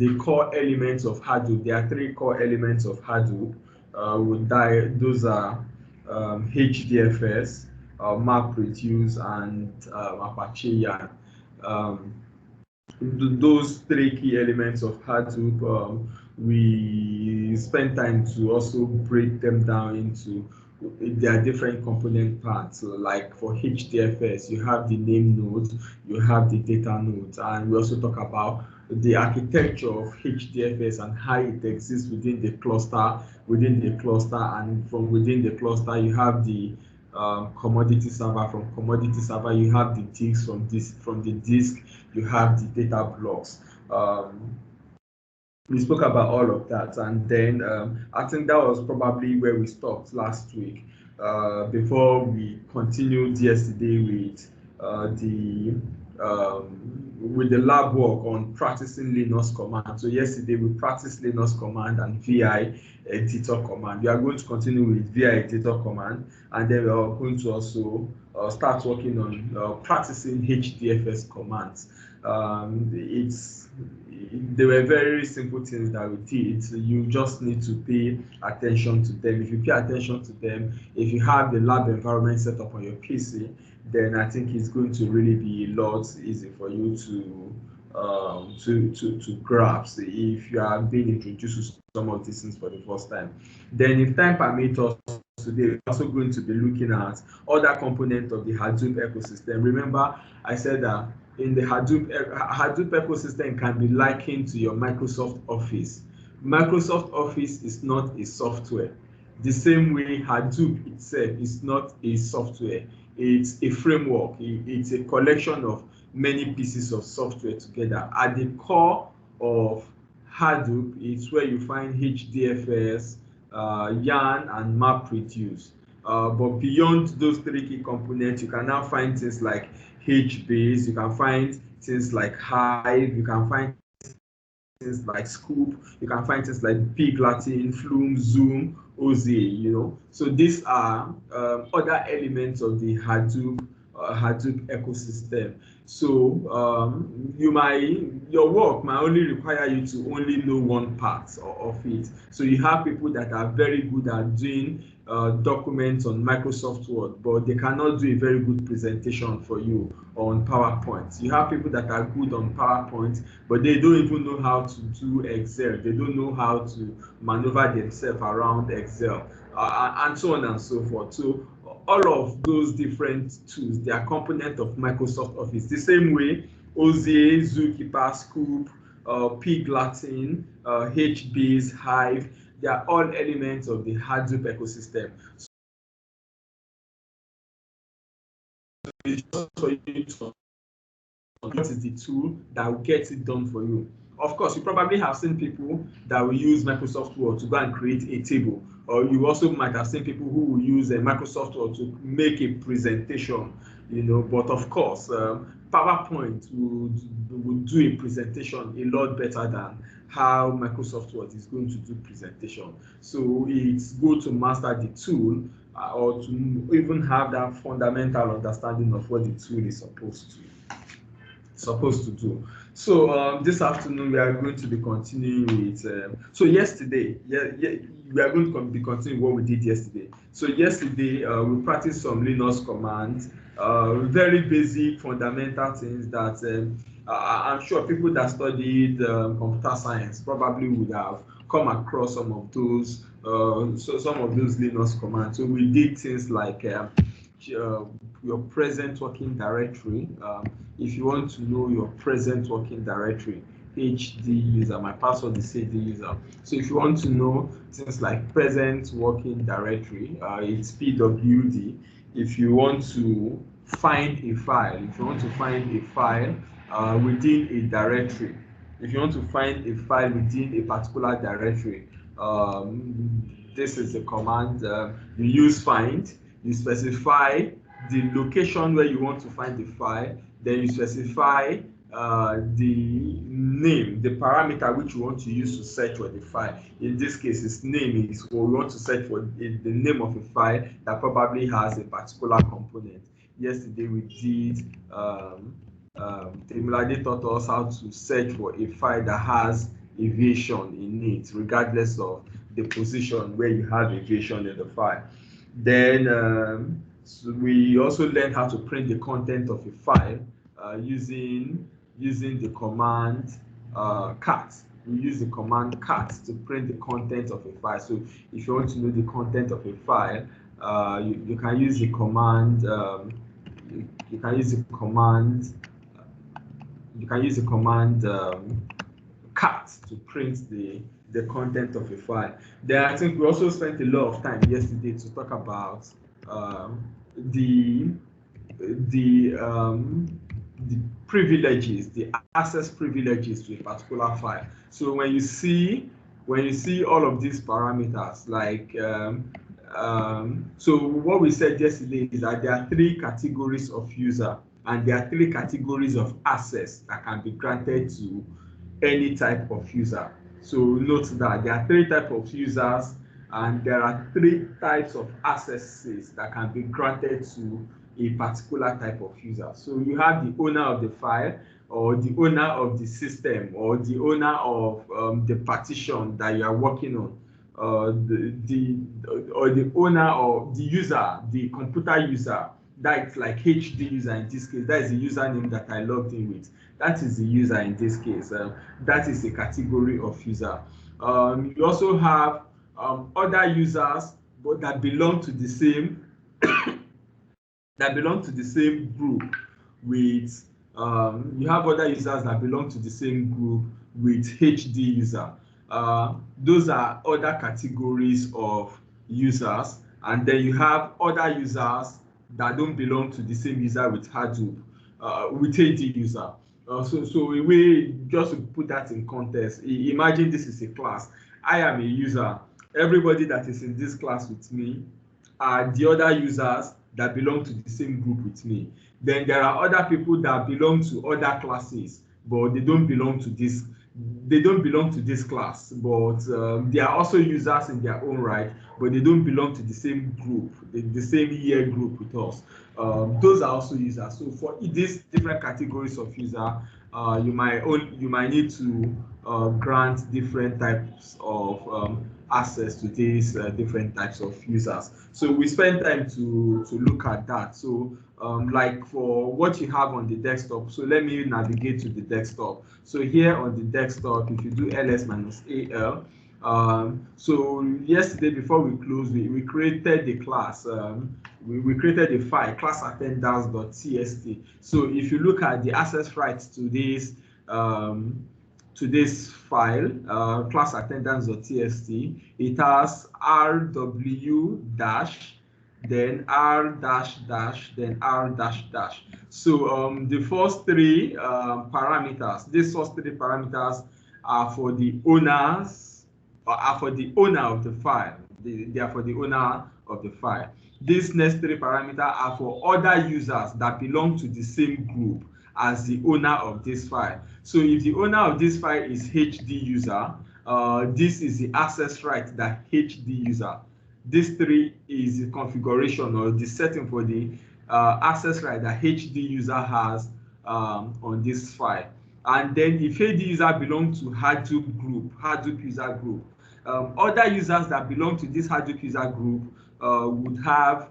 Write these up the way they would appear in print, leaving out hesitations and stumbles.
the core elements of Hadoop. There are 3 core elements of Hadoop. Those are HDFS, MapReduce, and Apache Yarn. Those 3 key elements of Hadoop, we spend time to also break them down into their different component parts. So like for HDFS, you have the name node, you have the data node, and we also talk about the architecture of HDFS and how it exists within the cluster, and from within the cluster you have the commodity server. From commodity server you have the disk. From the disk you have the data blocks. We spoke about all of that, and then I think that was probably where we stopped last week, before we continued yesterday with the lab work on practicing Linux command. So yesterday we practiced Linux command and VI editor command. We are going to continue with VI editor command, and then we are going to also start working on practicing HDFS commands. They were very simple things that we did. So you just need to pay attention to them. If you pay attention to them, if you have the lab environment set up on your PC, then I think it's going to really be a lot easy for you to grasp if you are being introduced to some of these things for the first time. Then if time permits us, today we're also going to be looking at other components of the Hadoop ecosystem. Remember, I said that in the Hadoop ecosystem can be likened to your Microsoft Office. Microsoft Office is not a software. The same way Hadoop itself is not a software. It's a framework. It's a collection of many pieces of software together. At the core of Hadoop is where you find HDFS, Yarn, and MapReduce. But beyond those 3 key components, you can now find things like HBase, you can find things like Hive, you can find things like Scoop, you can find things like Pig Latin, Flume, Zoom, OZA, So these are other elements of the Hadoop ecosystem. So your work might only require you to only know one part of it. So you have people that are very good at doing documents on Microsoft Word, but they cannot do a very good presentation for you on PowerPoint. You have people that are good on PowerPoint, but they don't even know how to do Excel. They don't know how to maneuver themselves around Excel, and so on and so forth. So all of those different tools, they are component of Microsoft Office. The same way OZA, Zookeeper, Scoop, Pig Latin, HBase, Hive, they are all elements of the Hadoop ecosystem. So it's just for you to what is the tool that will get it done for you. Of course, you probably have seen people that will use Microsoft Word to go and create a table, or you also might have seen people who will use Microsoft Word to make a presentation, but of course, PowerPoint would do a presentation a lot better than how Microsoft Word is going to do presentation. So it's good to master the tool, or to even have that fundamental understanding of what the tool is supposed to do. So this afternoon we are going to be continuing with so yesterday we are going to be continuing what we did yesterday. So yesterday we practiced some Linux commands, very basic fundamental things that I'm sure people that studied computer science probably would have come across some of those Linux commands. So we did things like your present working directory. If you want to know your present working directory, HD user, my password is HD user. So if you want to know things like present working directory, it's PWD. If you want to find a file, within a directory, if you want to find a file within a particular directory, this is the command. You use find. You specify the location where you want to find the file, then you specify the name, the parameter which you want to use to search for the file. In this case, its name is what we want to search for, the name of a file that probably has a particular component. Yesterday we did Temilade taught us how to search for a file that has aviation in it, regardless of the position where you have aviation in the file. Then so we also learned how to print the content of a file using the command cat. We use the command cat to print the content of a file. So if you want to know the content of a file, you can use the command. You can use the command. You can use the command cat to print the content of a file. Then I think we also spent a lot of time yesterday to talk about the privileges, the access privileges to a particular file. So when you see all of these parameters, like so what we said yesterday is that there are 3 categories of user, and there are 3 categories of access that can be granted to any type of user. So note that there are 3 types of users, and there are 3 types of accesses that can be granted to a particular type of user. So you have the owner of the file, or the owner of the system, or the owner of the partition that you are working on, or the owner of the user, the computer user. That's like HD user in this case. That is the username that I logged in with. That is the user in this case. That is a category of user. You also have other users, but that belong to the same group with you have other users that belong to the same group with HD user. Those are other categories of users, and then you have other users that don't belong to the same user with Hadoop, with AD user. So we just to put that in context, imagine this is a class. I am a user. Everybody that is in this class with me are the other users that belong to the same group with me. Then there are other people that belong to other classes, but they don't belong to this. They don't belong to this class, but they are also users in their own right, but they don't belong to the same group, the same year group with us. Those are also users. So for these different categories of user, you might need to grant different types of access to these different types of users. So we spend time to look at that. So like for what you have on the desktop, so let me navigate to the desktop. So here on the desktop, if you do ls-al, so yesterday before we closed, we created the class. We created a file, class attendance.txt. So if you look at the access rights to this file, class attendance.txt, it has rw dash, then r dash dash, then r dash dash. So the first 3 parameters, these first 3 parameters are for the owners, or are for the owner of the file. They are for the owner of the file. These next 3 parameters are for other users that belong to the same group as the owner of this file. So if the owner of this file is HD user, this is the access right that HD user. This 3 is the configuration or the setting for the access right that HD user has on this file. And then if HD user belongs to Hadoop group, Hadoop user group, other users that belong to this Hadoop user group would have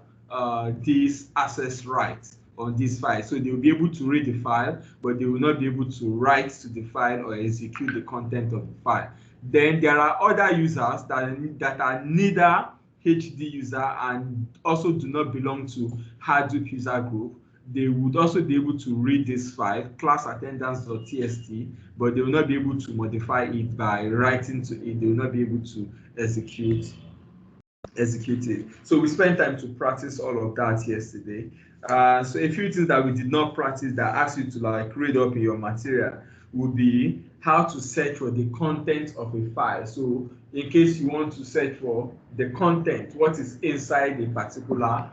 this access rights on this file. So they will be able to read the file, but they will not be able to write to the file or execute the content of the file. Then there are other users that are neither HD user and also do not belong to Hadoop user group. They would also be able to read this file, class attendance.txt, but they will not be able to modify it by writing to it. They will not be able to execute it. So we spent time to practice all of that yesterday. So a few things that we did not practice that I asked you to like read up in your material would be how to search for the content of a file. So in case you want to search for the content, what is inside a particular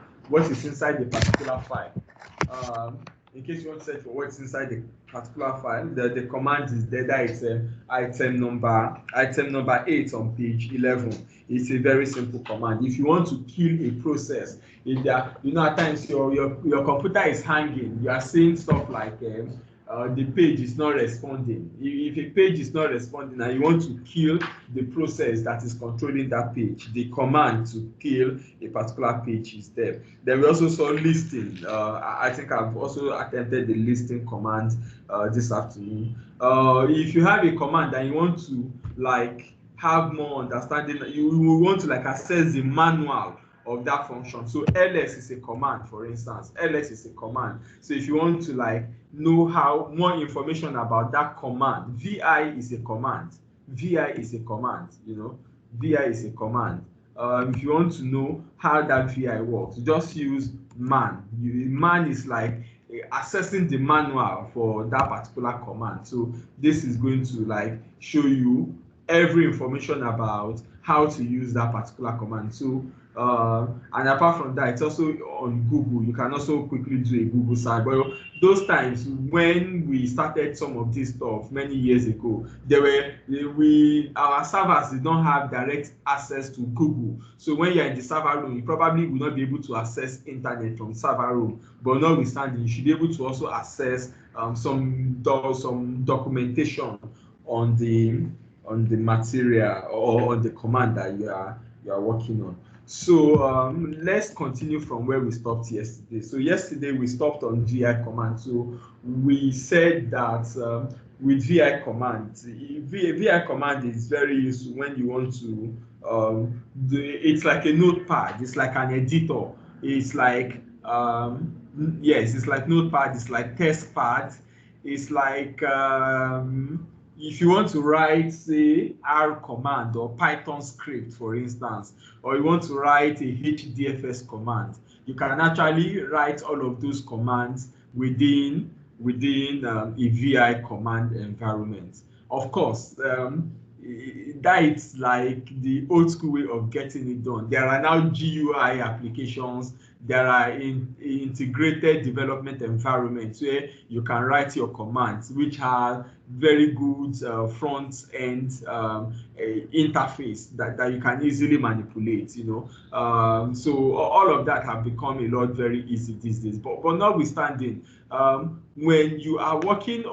file. In case you want to search for what's inside the particular file, the command is there. That is item number 8 on page 11. It's a very simple command. If you want to kill a process, if there, at times your computer is hanging, you are seeing stuff like the page is not responding. If a page is not responding and you want to kill the process that is controlling that page, the command to kill a particular page is there. Then we also saw listing. I think I've also attempted the listing command this afternoon. If you have a command and you want to like have more understanding, you will want to like access the manual of that function. So ls is a command, for instance. Ls is a command. So if you want to like know how more information about that command, vi is a command. Vi is a command, you know. Vi is a command. If you want to know how that vi works, just use man. Man is like accessing the manual for that particular command. So this is going to like show you every information about how to use that particular command. So and apart from that, it's also on Google. You can also quickly do a Google search. But those times when we started some of this stuff many years ago, our servers did not have direct access to Google. So when you're in the server room, you probably will not be able to access internet from server room. But notwithstanding, you should be able to also access some documentation on the material or on the command that you are working on. So let's continue from where we stopped yesterday. So yesterday we stopped on vi command. So we said that with vi command, vi command is very useful when you want to it's like a notepad. It's like an editor. It's like yes, it's like notepad. It's like test pad. It's like if you want to write, say, R command or Python script, for instance, or you want to write a HDFS command, you can actually write all of those commands within a VI command environment. Of course, that is like the old school way of getting it done. There are now GUI applications. There are integrated development environments where you can write your commands, which have very good front-end interface that you can easily manipulate, you know. So all of that have become a lot very easy these days. But notwithstanding, when you are working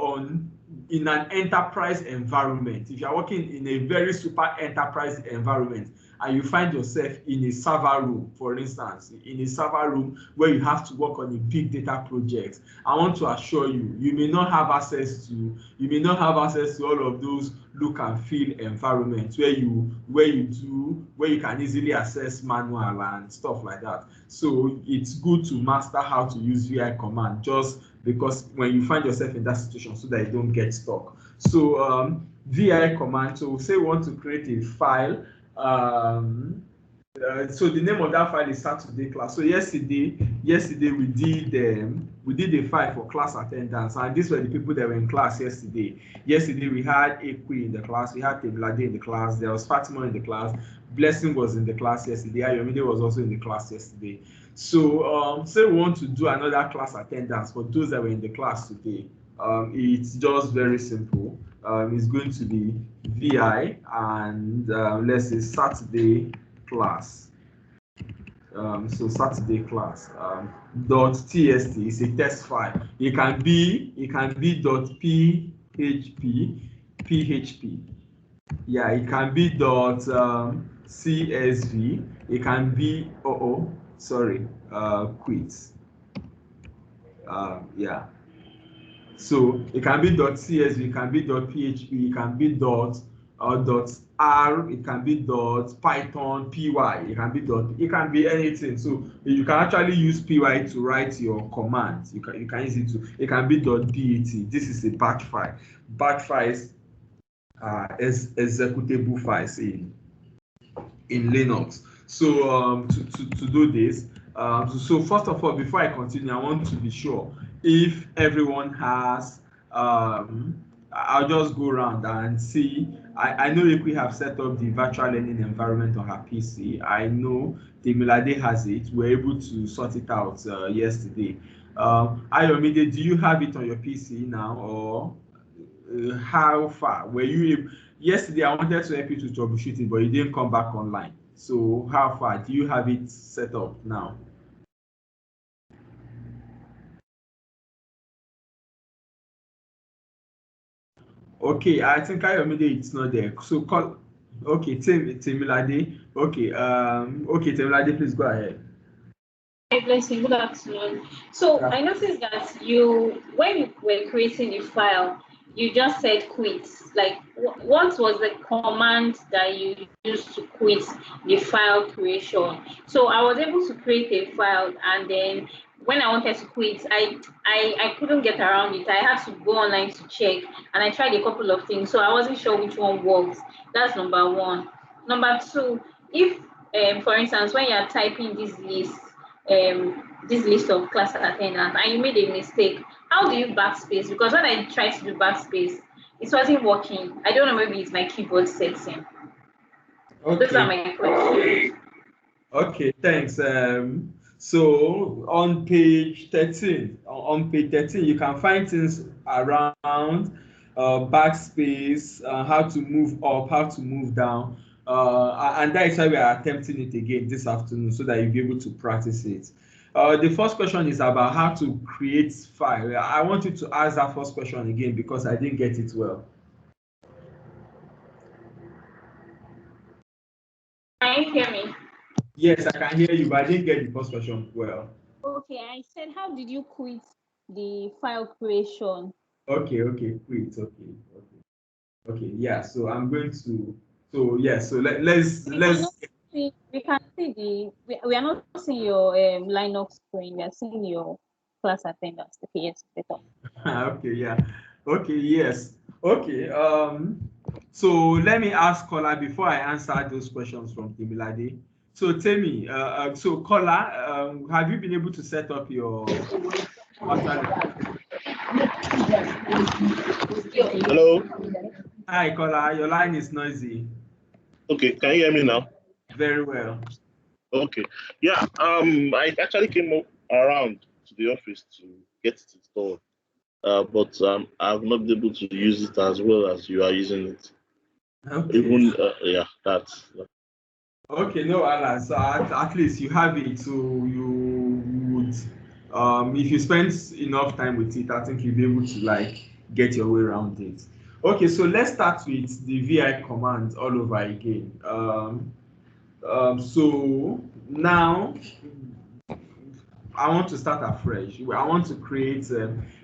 in an enterprise environment, if you are working in a very super enterprise environment, and you find yourself in a server room, for instance, in a server room where you have to work on a big data project, I want to assure you, you may not have access to all of those look and feel environments where you can easily access manual and stuff like that. So it's good to master how to use VI command, just because when you find yourself in that situation, so that you don't get stuck. So VI command, so say we want to create a file. So the name of that file is Saturday class. So yesterday we did a file for class attendance, and these were the people that were in class yesterday. Yesterday we had Ekwe in the class, we had Teblade in the class, there was Fatima in the class, Blessing was in the class yesterday, Ayomide was also in the class yesterday. So say we want to do another class attendance for those that were in the class today. It's just very simple. It's going to be VI and let's say Saturday class. So Saturday class .tst is a test file. It can be .php. Yeah, it can be .csv. It can be quit. Yeah. So it can be .csv, it can be .php, it can be .r, it can be .python, py, it can be anything. So you can actually use py to write your commands. You can use it to. It can be .bat. This is a batch file. Batch files are executable files in Linux. So to do this, so first of all, before I continue, I want to be sure if everyone has I'll just go around and see. I know if we have set up the virtual learning environment on her PC. I know Temilade has it. We're able to sort it out yesterday. Ayomide, do you have it on your PC now, or how far were you able? Yesterday I wanted to help you to troubleshoot it, but you didn't come back online. So how far do you have it set up now? Okay, I think Ayomide it's not there. So call. Okay, Temilade. Okay, okay, Temilade, please go ahead. Hi, Blessing. Good afternoon. So Yeah. I noticed that when you were creating the file, you just said quit. Like, what was the command that you used to quit the file creation? So I was able to create a file, and then when I wanted to quit, I couldn't get around it. I had to go online to check, and I tried a couple of things, so I wasn't sure which one works. That's number one. Number two, if for instance, when you're typing this list of class attendance and you made a mistake, how do you backspace? Because when I tried to do backspace, it wasn't working. I don't know, maybe it's my keyboard setting. Those are Okay. my questions. Okay, thanks. So on page 13, you can find things around backspace, how to move up, how to move down. And that is why we are attempting it again this afternoon so that you'll be able to practice it. The first question is about how to create file. I want you to ask that first question again because I didn't get it well. Can you hear me? Yes, I can hear you, but I didn't get the first question well. Okay, I said, how did you quit the file creation? Okay, great. Okay, yeah. So I'm going to. So yeah. So let's. We can see we are not seeing your Linux screen. We are seeing your class attendance. Okay, yes, better. Okay, yeah. Okay, yes. Okay. So let me ask Kola before I answer those questions from Timilade. So tell me, so Kola, have you been able to set up your virtual? Hello. Hi, Kola. Your line is noisy. Okay, can you hear me now? Very well. Okay. Yeah. I actually came around to the office to get it installed, but I've not been able to use it as well as you are using it. Okay. Even yeah, that's. Okay, no, Alan. So at least you have it, so you would, if you spend enough time with it, I think you'll be able to like get your way around it. Okay, so let's start with the VI command all over again. So now I want to start afresh. I want to create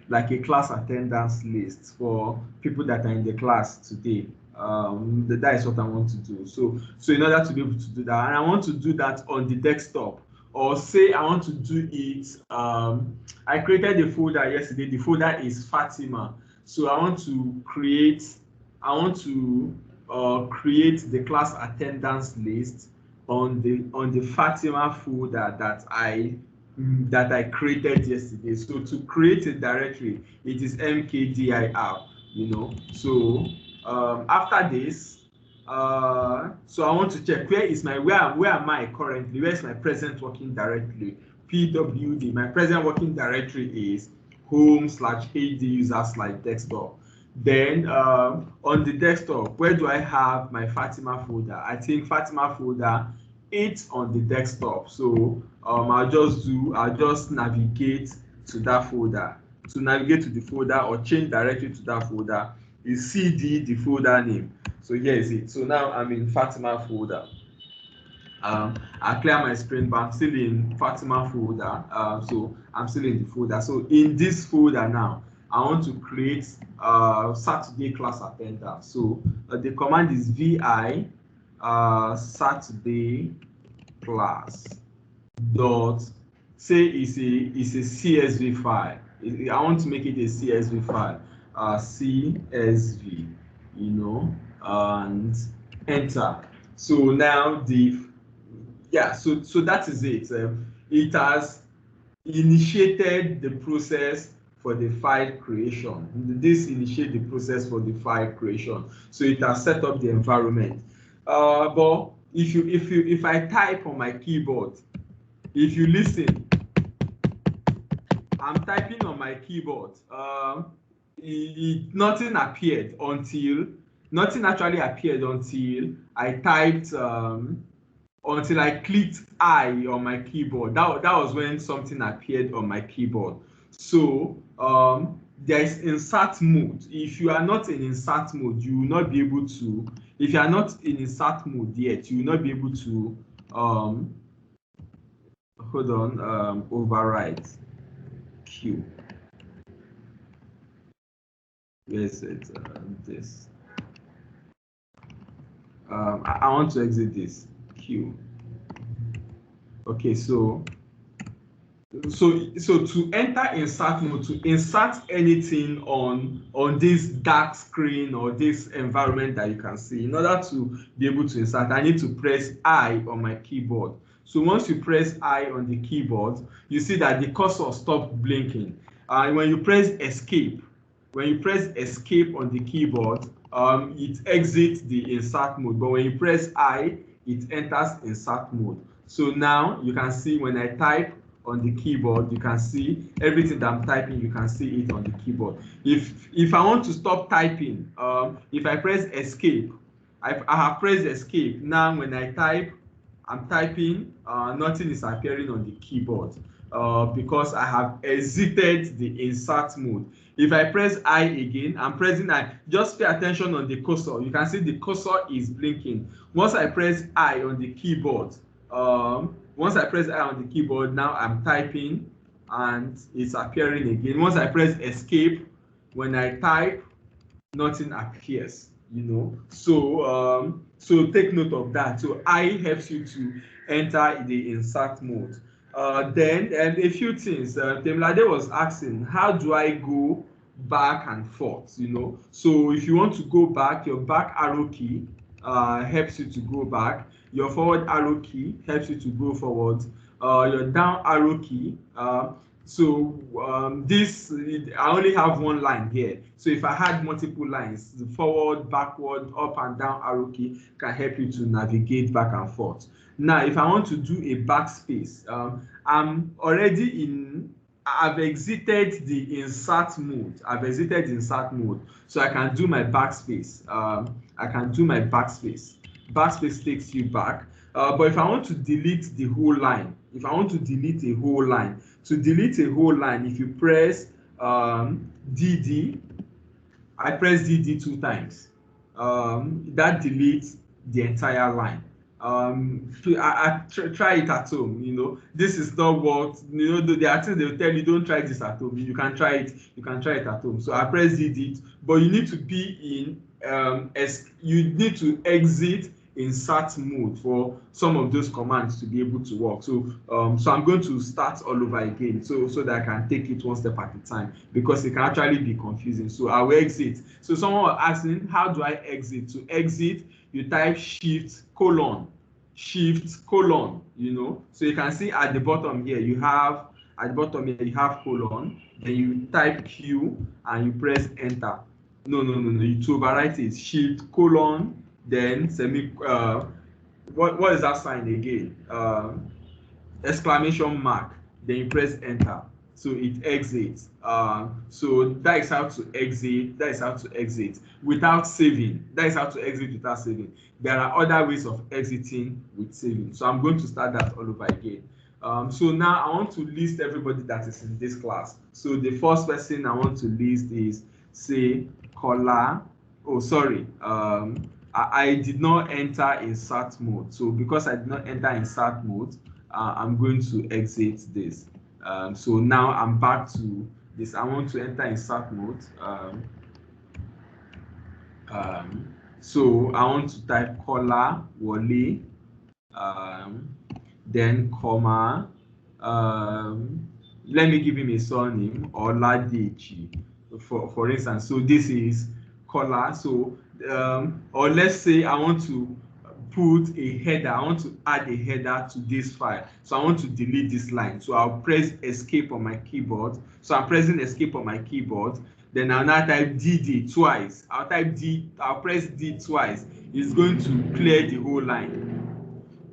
like a class attendance list for people that are in the class today. That is what I want to do. So in order to be able to do that, and I want to do that on the desktop, or say I want to do it. I created a folder yesterday. The folder is Fatima. So I want to create. I want to create the class attendance list on the Fatima folder that I created yesterday. So to create a directory, it is mkdir, you know. So after this, so I want to check where am I currently? Where is my present working directory? pwd. My present working directory is home/hd user/desktop. Then on the desktop, where do I have my Fatima folder? I think Fatima folder, it's on the desktop. So I'll just navigate to that folder. To navigate to the folder or change directly to that folder is cd the folder name. So here is it. So now I'm in Fatima folder. I clear my screen, but I'm still in Fatima folder. So I'm still in the folder. So in this folder now, I want to create Saturday class attendance. So the command is vi Saturday class dot say is a CSV file. I want to make it a CSV file. CSV, you know, and enter. So now so that is it. It has initiated the process for the file creation. This initiate the process for the file creation. So it has set up the environment. But if I type on my keyboard, if you listen, I'm typing on my keyboard. Nothing actually appeared until I typed until I clicked I on my keyboard. That was when something appeared on my keyboard. So there is insert mode. If you are not in insert mode, you will not be able to, if you are not in insert mode yet, you will not be able to override Q. Where is it? This. I want to exit this Q. Okay, so to enter insert mode, to insert anything on this dark screen or this environment that you can see, in order to be able to insert, I need to press I on my keyboard. So once you press I on the keyboard, you see that the cursor stops blinking. And when you press escape, on the keyboard, it exits the insert mode. But when you press I, it enters insert mode. So now you can see when I type on the keyboard, you can see everything that I'm typing, you can see it on the keyboard. If I want to stop typing, if I press escape, I have pressed escape. Now when I type, I'm typing, nothing is appearing on the keyboard because I have exited the insert mode. If I press I again, I'm pressing I. Just pay attention on the cursor. You can see the cursor is blinking. Once I press I on the keyboard, now I'm typing and it's appearing again. Once I press escape, when I type, nothing appears, you know. So take note of that. So I helps you to enter the insert mode. Then a few things. Temilade was asking, how do I go back and forth, you know? So if you want to go back, your back arrow key helps you to go back. Your forward arrow key helps you to go forward. Your down arrow key. This, I only have one line here. So if I had multiple lines, the forward, backward, up and down arrow key can help you to navigate back and forth. Now, if I want to do a backspace, I'm already in, I've exited the insert mode. So I can do my backspace. Backspace takes you back. But if I want to delete the whole line, to delete a whole line, if you press DD, I press DD 2 times. That deletes the entire line. Try it at home. You know, this is not what, you know, there are things they will tell you, don't try this at home. You can try it at home. So I press DD, but you need to be in you need to exit insert mode for some of those commands to be able to work. So I'm going to start all over again so that I can take it one step at a time, because it can actually be confusing. So I will exit. So someone was asking, how do I exit? To exit, you type shift colon, you know. So you can see at the bottom here, you have colon, then you type Q and you press enter. No, you to overwrite it, shift colon, then what is that sign again? Exclamation mark, then you press enter. So it exits. So that is how to exit. Without saving. There are other ways of exiting with saving. So I'm going to start that all over again. So now I want to list everybody that is in this class. So the first person I want to list is, say, Kola. Oh, sorry. I did not enter insert mode. So because I did not enter insert mode, I'm going to exit this. So now I'm back to this. I want to enter insert mode. So I want to type Kola Wole, then comma. Let me give him a surname, Oladeji, for instance. So this is Kola. So or let's say I want to put a header. I want to add a header to this file. So I want to delete this line. So I'll press escape on my keyboard. So I'm pressing escape on my keyboard. Then I'll now type DD twice. I'll press D twice. It's going to clear the whole line.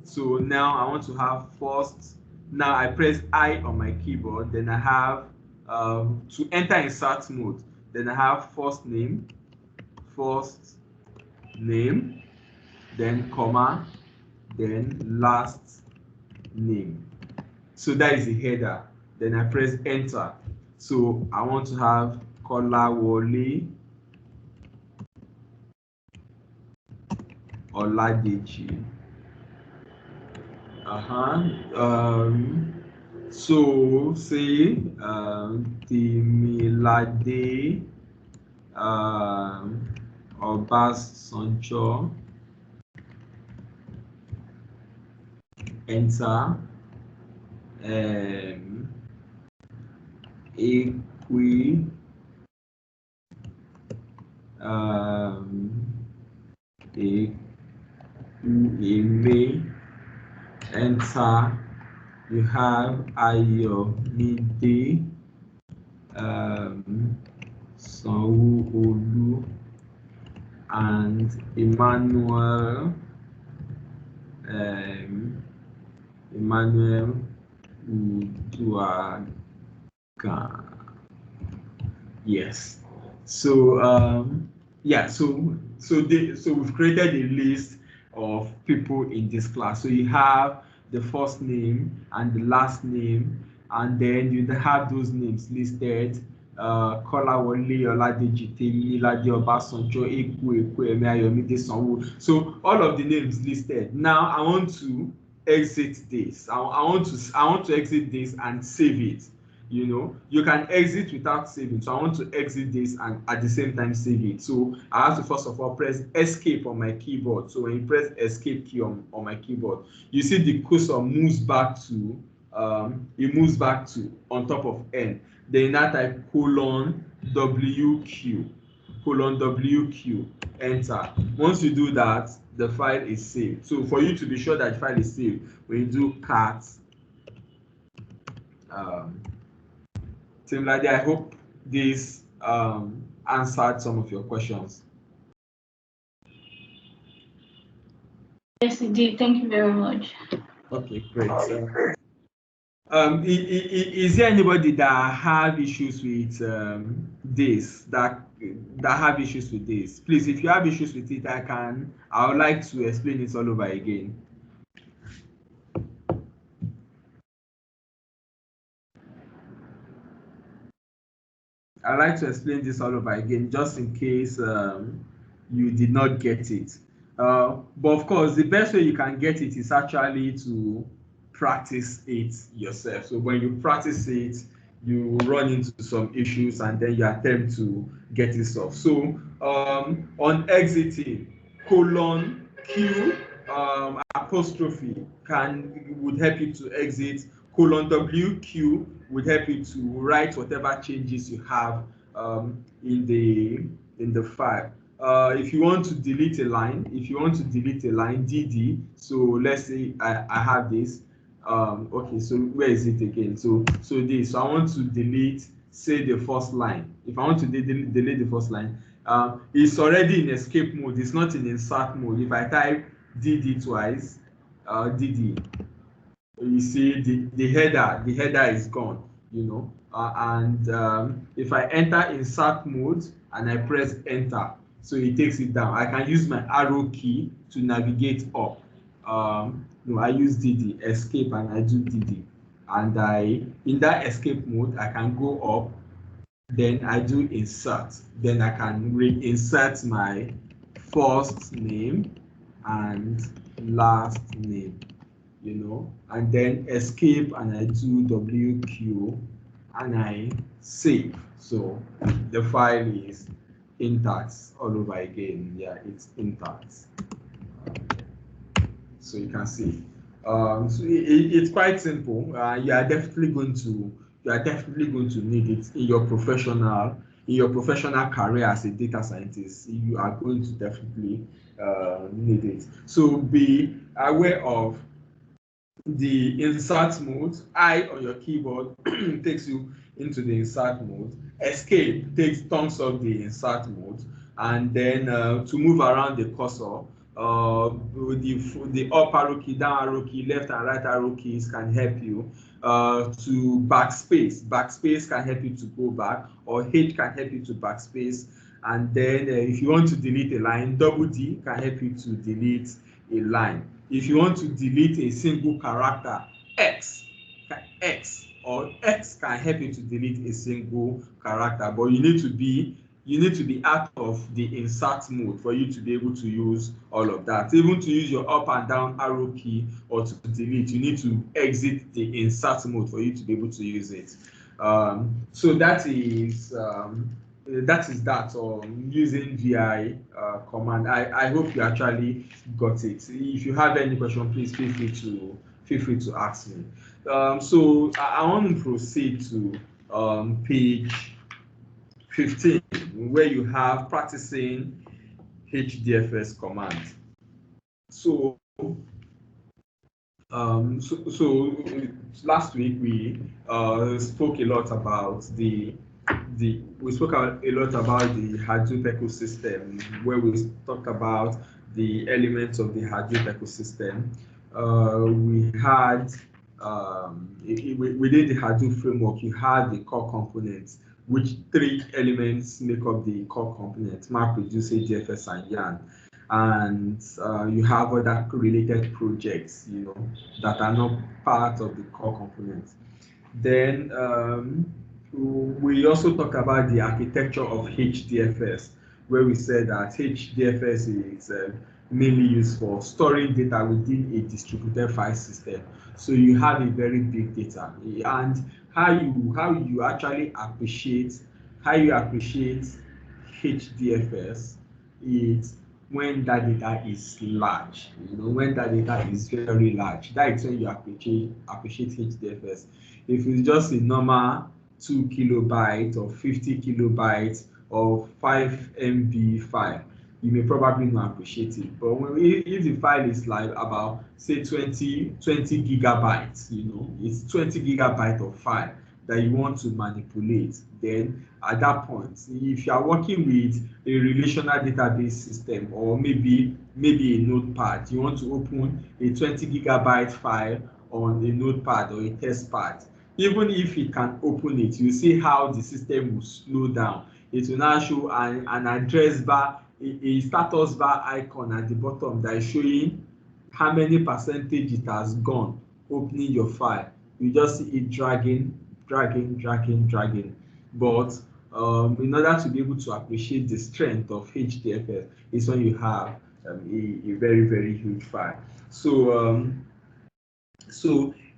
So now I want to have first. Now I press I on my keyboard. Then I have to enter insert mode. Then I have first name, then comma, then last name. So that is the header. Then I press enter. So I want to have Kolawole Oladeji. So say Temilade Obasanjo. Enter Ekwe Eme. Enter, you have Ayomide Sanwo-Olu and Emmanuel Uduaghan. Yes. So yeah, so we've created a list of people in this class. So you have the first name and the last name, and then you have those names listed. Kolawole Oladeji, Temilade Obasanjo, Ekwe Eme Ayomide Sanwo. So all of the names listed. Now I want to exit this. I want to exit this and save it. You know, you can exit without saving. So I want to exit this and at the same time save it. So I have to first of all press escape on my keyboard. So when you press escape key on my keyboard, you see the cursor moves back to it moves back to on top of N. Then you now type :WQ, :WQ, enter. Once you do that, the file is saved. So for you to be sure that the file is saved, when you do cat Temilade, I hope this answered some of your questions. Yes, it did. Thank you very much. Okay, great. Is there anybody that have issues with this? That have issues with this? Please, if you have issues with it, I would like to explain it all over again. I'd like to explain this all over again, just in case you did not get it. But of course, the best way you can get it is actually to practice it yourself. So when you practice it, you run into some issues and then you attempt to get it solved. So on exiting, :Q apostrophe would help you to exit. :WQ would help you to write whatever changes you have in the file. If you want to delete a line, DD. So let's say I have this. Okay, so where is it again? So this. So I want to delete, say, the first line. If I want to delete the first line, it's already in escape mode. It's not in insert mode. If I type DD twice, DD, you see the header is gone, you know. And if I enter insert mode and I press enter, so it takes it down. I can use my arrow key to navigate up. No, I use DD, escape, and I do DD. And in that escape mode, I can go up, then I do insert. Then I can reinsert my first name and last name, you know, and then escape, and I do WQ and I save. So the file is intact all over again. Yeah, it's intact. So you can see. So it's quite simple. You are definitely going to need it in your professional career as a data scientist. You are going to definitely need it. So be aware of the insert mode. I on your keyboard takes you into the insert mode. Escape turns off the insert mode, and then to move around the cursor, the up arrow key, down arrow key, left and right arrow keys can help you. To backspace can help you to go back, or H can help you to backspace. And then if you want to delete a line, D can help you to delete a line. If you want to delete a single character, X or X can help you to delete a single character, but you need to be out of the insert mode for you to be able to use all of that. Even to use your up and down arrow key or to delete, you need to exit the insert mode for you to be able to use it. So that is that on using VI command. I hope you actually got it. If you have any question, please feel free to ask me. So I want to proceed to page 15, where you have practicing HDFS command. So last week we spoke a lot about the Hadoop ecosystem, where we talked about the elements of the Hadoop ecosystem. We had within the Hadoop framework, you had the core components, which 3 elements make up the core components: MapReduce, HDFS, and Yarn. And you have other related projects, that are not part of the core components. Then we also talk about the architecture of HDFS, where we said that HDFS is mainly used for storing data within a distributed file system. So you have a very big data, and how you actually appreciate HDFS is when that data is large. When that data is very large, that is when you appreciate HDFS. If it's just a normal 2 kilobyte or 50 kilobytes or 5 MB file, you may probably not appreciate it. But if the file is like about, say, 20 gigabytes, it's 20 gigabytes of file that you want to manipulate, then at that point, if you are working with a relational database system, or maybe a notepad, you want to open a 20 gigabyte file on a notepad or a test pad, even if it can open it, you see how the system will slow down. It will now show an address bar, a status bar icon at the bottom that is showing how many percentage it has gone opening your file. You just see it dragging. But in order to be able to appreciate the strength of HDFS is when you have a very, very huge file. So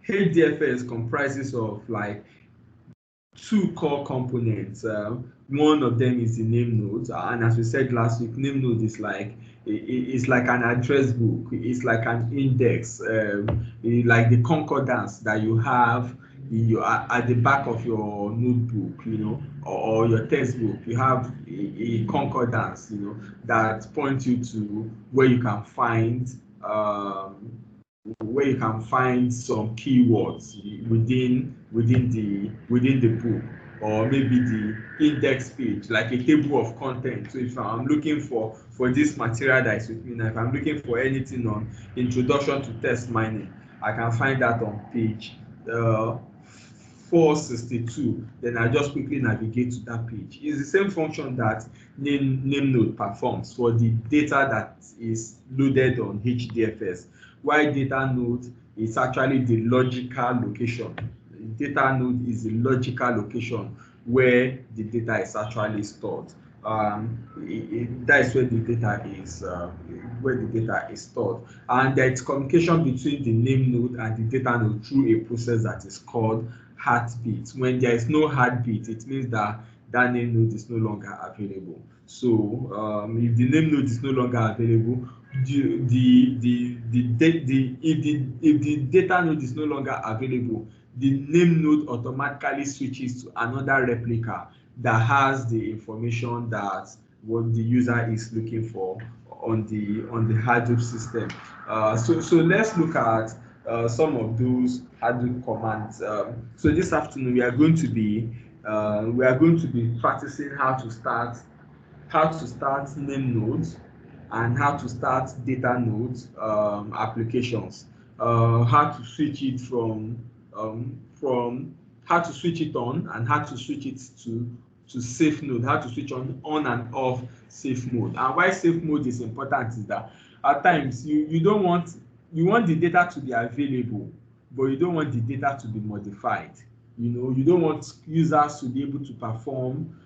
HDFS comprises of like 2 core components. One of them is the name node, and as we said last week, name node is like an address book. It's like an index, like the concordance that you have at the back of your notebook, or your textbook. You have a concordance, that points you to where you can find some keywords within the book, or maybe the index page, like a table of content. So if I'm looking for this material that is with me now, if I'm looking for anything on introduction to text mining, I can find that on page 462. Then I just quickly navigate to that page. It's the same function that name node performs for the data that is loaded on HDFS. While data node is actually the logical location. Data node is the logical location where the data is actually stored. That is where the data is stored, and there is communication between the name node and the data node through a process that is called heartbeat. When there is no heartbeat, it means that name node is no longer available. So if the name node is no longer available, if the data node is no longer available, the name node automatically switches to another replica that has the information that what the user is looking for on the Hadoop system. So let's look at some of those Hadoop commands. So this afternoon we are going to be practicing how to start name nodes and how to start data nodes applications. How to switch it from how to switch it on and how to switch it to safe mode, how to switch on and off safe mode. And why safe mode is important is that at times you want the data to be available, but you don't want the data to be modified. You don't want users to be able to perform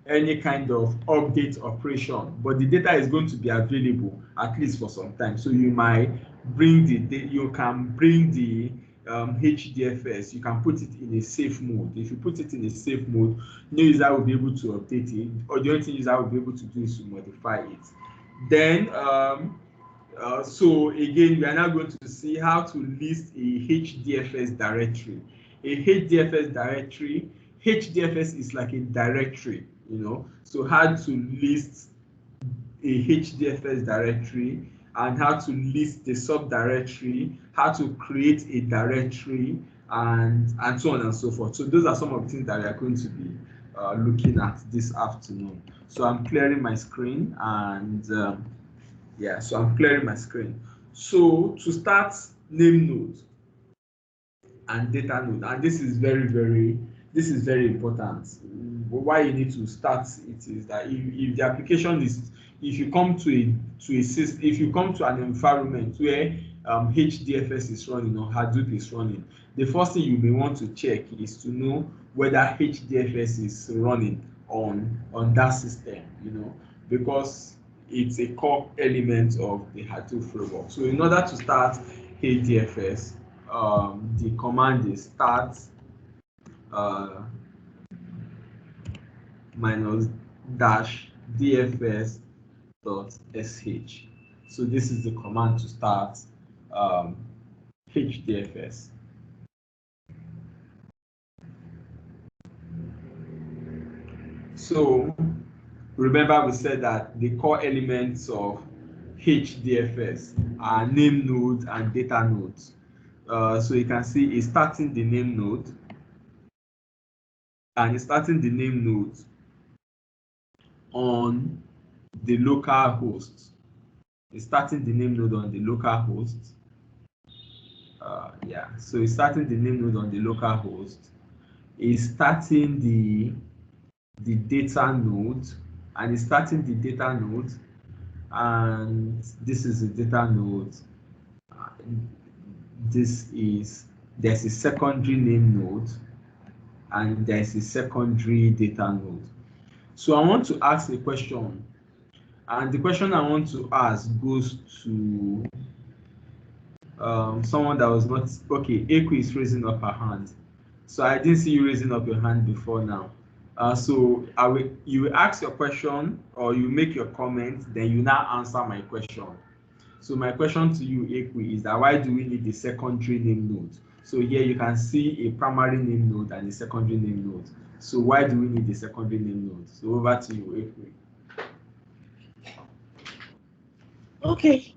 any kind of update operation, but the data is going to be available at least for some time. So you might bring you can bring the HDFS, you can put it in a safe mode. If you put it in a safe mode, no user will be able to update it, or the only thing user will be able to do is to modify it. Then so again, we are now going to see how to list a HDFS directory. A HDFS is like a directory, so how to list a HDFS directory, and how to list the subdirectory, how to create a directory, and so on and so forth. So those are some of the things that we are going to be looking at this afternoon. So I'm clearing my screen, and yeah, so I'm clearing my screen. So to start, name node and data node, and this is very important. Why you need to start it is that if the application is, if you come to a system, if you come to an environment where HDFS is running or Hadoop is running, the first thing you may want to check is to know whether HDFS is running on that system, because it's a core element of the Hadoop framework. So in order to start HDFS, the command is start minus dash dfs dot sh. So this is the command to start HDFS. So remember we said that the core elements of HDFS are name nodes and data nodes. So you can see it's starting the name node, and it's starting the name node on the local host. It's starting the name node on the local host. Yeah, so it's starting the name node on the local host. It's starting the data node, and it's starting the data node, and this is the data node. There's a secondary name node, and there's a secondary data node. So I want to ask a question, and the question I want to ask goes to someone that was not okay. Equi is raising up her hand, so I didn't see you raising up your hand before now. So you will ask your question, or you make your comment, then you now answer my question. So my question to you, Equi, is that why do we need the secondary name node? So here you can see a primary name node and a secondary name node. So why do we need the secondary name node? So over to you, Equi. Okay.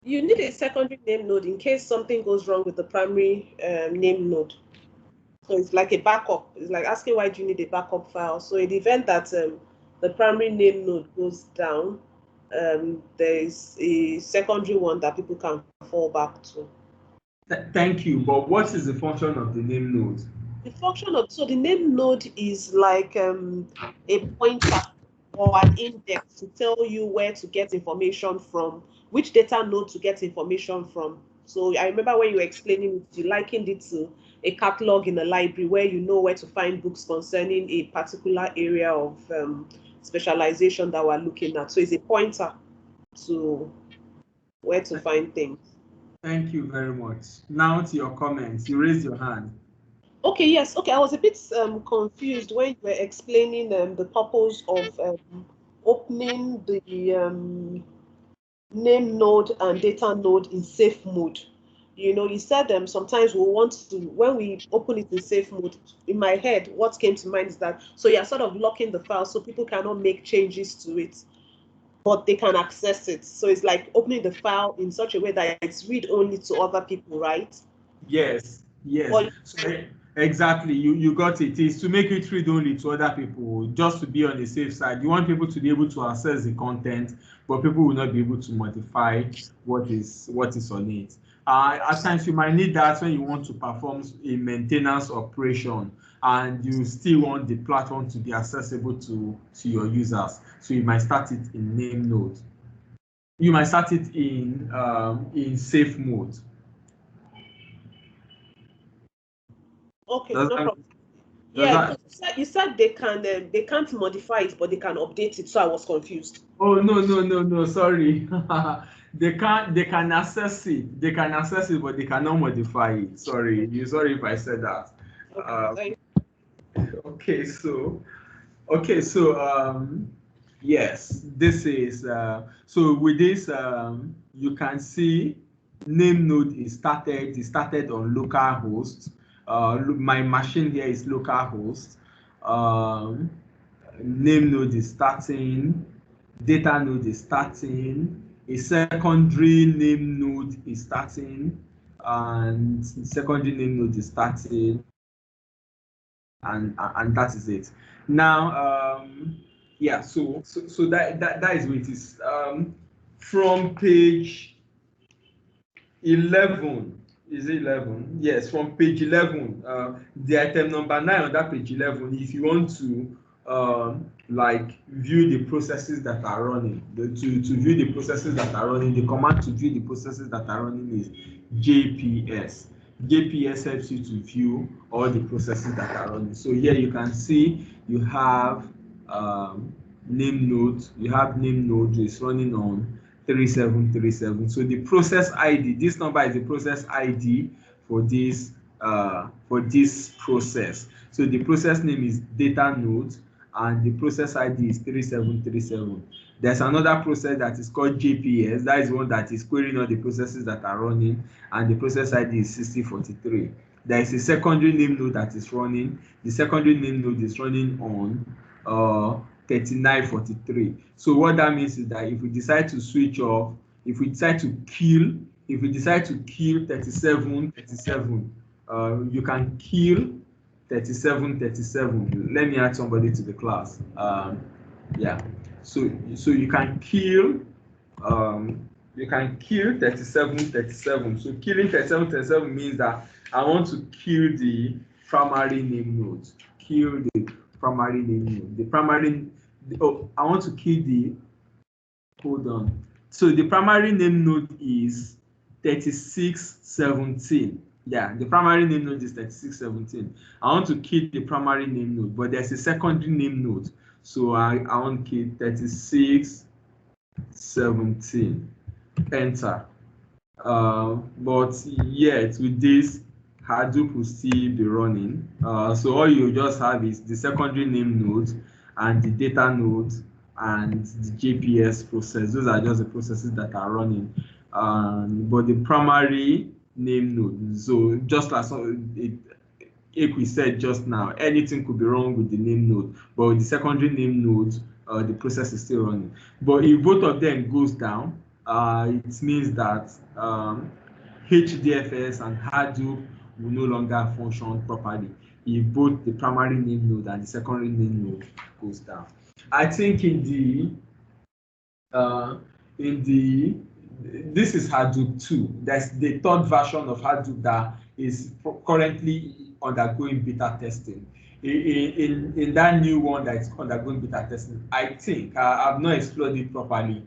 You need a secondary name node in case something goes wrong with the primary name node. So it's like a backup. It's like asking why do you need a backup file. So in the event that the primary name node goes down, there is a secondary one that people can fall back to. Thank you. But what is the function of the name node? The function of the name node is like a pointer or an index to tell you where to get information from, which data node to get information from. So I remember when you were explaining it, you likened it to a catalog in a library where you know where to find books concerning a particular area of specialization that we're looking at. So it's a pointer to where to find things. Thank you very much. Now to your comments. You raised your hand. Okay, yes. Okay, I was a bit confused when you were explaining the purpose of opening the name node and data node in safe mode. You said sometimes we want to, when we open it in safe mode, in my head, what came to mind is that, so you're sort of locking the file so people cannot make changes to it, but they can access it. So it's like opening the file in such a way that it's read only to other people, right? Yes. Well, So exactly, you got it. It's to make it read only to other people, just to be on the safe side. You want people to be able to access the content, but people will not be able to modify what is on it. At times you might need that when you want to perform a maintenance operation, and you still want the platform to be accessible to your users. So you might start it in name node. You might start it in safe mode. Okay, Does no that, problem. does Yeah, that, because you said they can't modify it, but they can update it. So I was confused. oh no, sorry. They can access it. They can access it, but they cannot modify it. Sorry if I said that. Okay, Uh, thank okay, so yes, this is so with this you can see name node is started. It started on localhost. My machine here is localhost. Um, Name node is starting, data node is starting, a secondary name node is starting, and secondary name node is starting, and that is it. Now, yeah, so that is what it is. From page 11, is it 11? Yes, from page 11, the item number 9 on that page 11, if you want to like view the processes that are running, to view the processes that are running, the command to view the processes that are running is JPS. JPS helps you to view all the processes that are running. So here you can see you have name node, is running on 3737. So the process ID, this number is the process ID for this process. So the process name is data node and the process ID is 3737. There's another process that is called JPS. That is one that is querying all the processes that are running, and the process ID is 6043. There is a secondary name node that is running. The secondary name node is running on 3943. So what that means is that if we decide to switch off, if we decide to kill 3737, you can kill 3737. Let me add somebody to the class. Yeah, so you can kill 3737. So killing 3737 means that I want to kill the primary name node. Kill the primary name node. I want to kill the, hold on. So the primary name node is 3617. Yeah, the primary name node is 3617. I want to kill the primary name node, but there's a secondary name node. So I want to kill 3617. Enter. But yet with this, Hadoop will still be running. So all you just have is the secondary name node and the data node and the JPS process. Those are just the processes that are running. But the primary name node, so just as we said just now, anything could be wrong with the name node, but with the secondary name node, the process is still running. But if both of them goes down, it means that HDFS and Hadoop will no longer function properly if both the primary name node and the secondary name node goes down. I think in the this is Hadoop 2. That's the third version of Hadoop that is currently undergoing beta testing. In that new one that is undergoing beta testing, I think I've not explored it properly.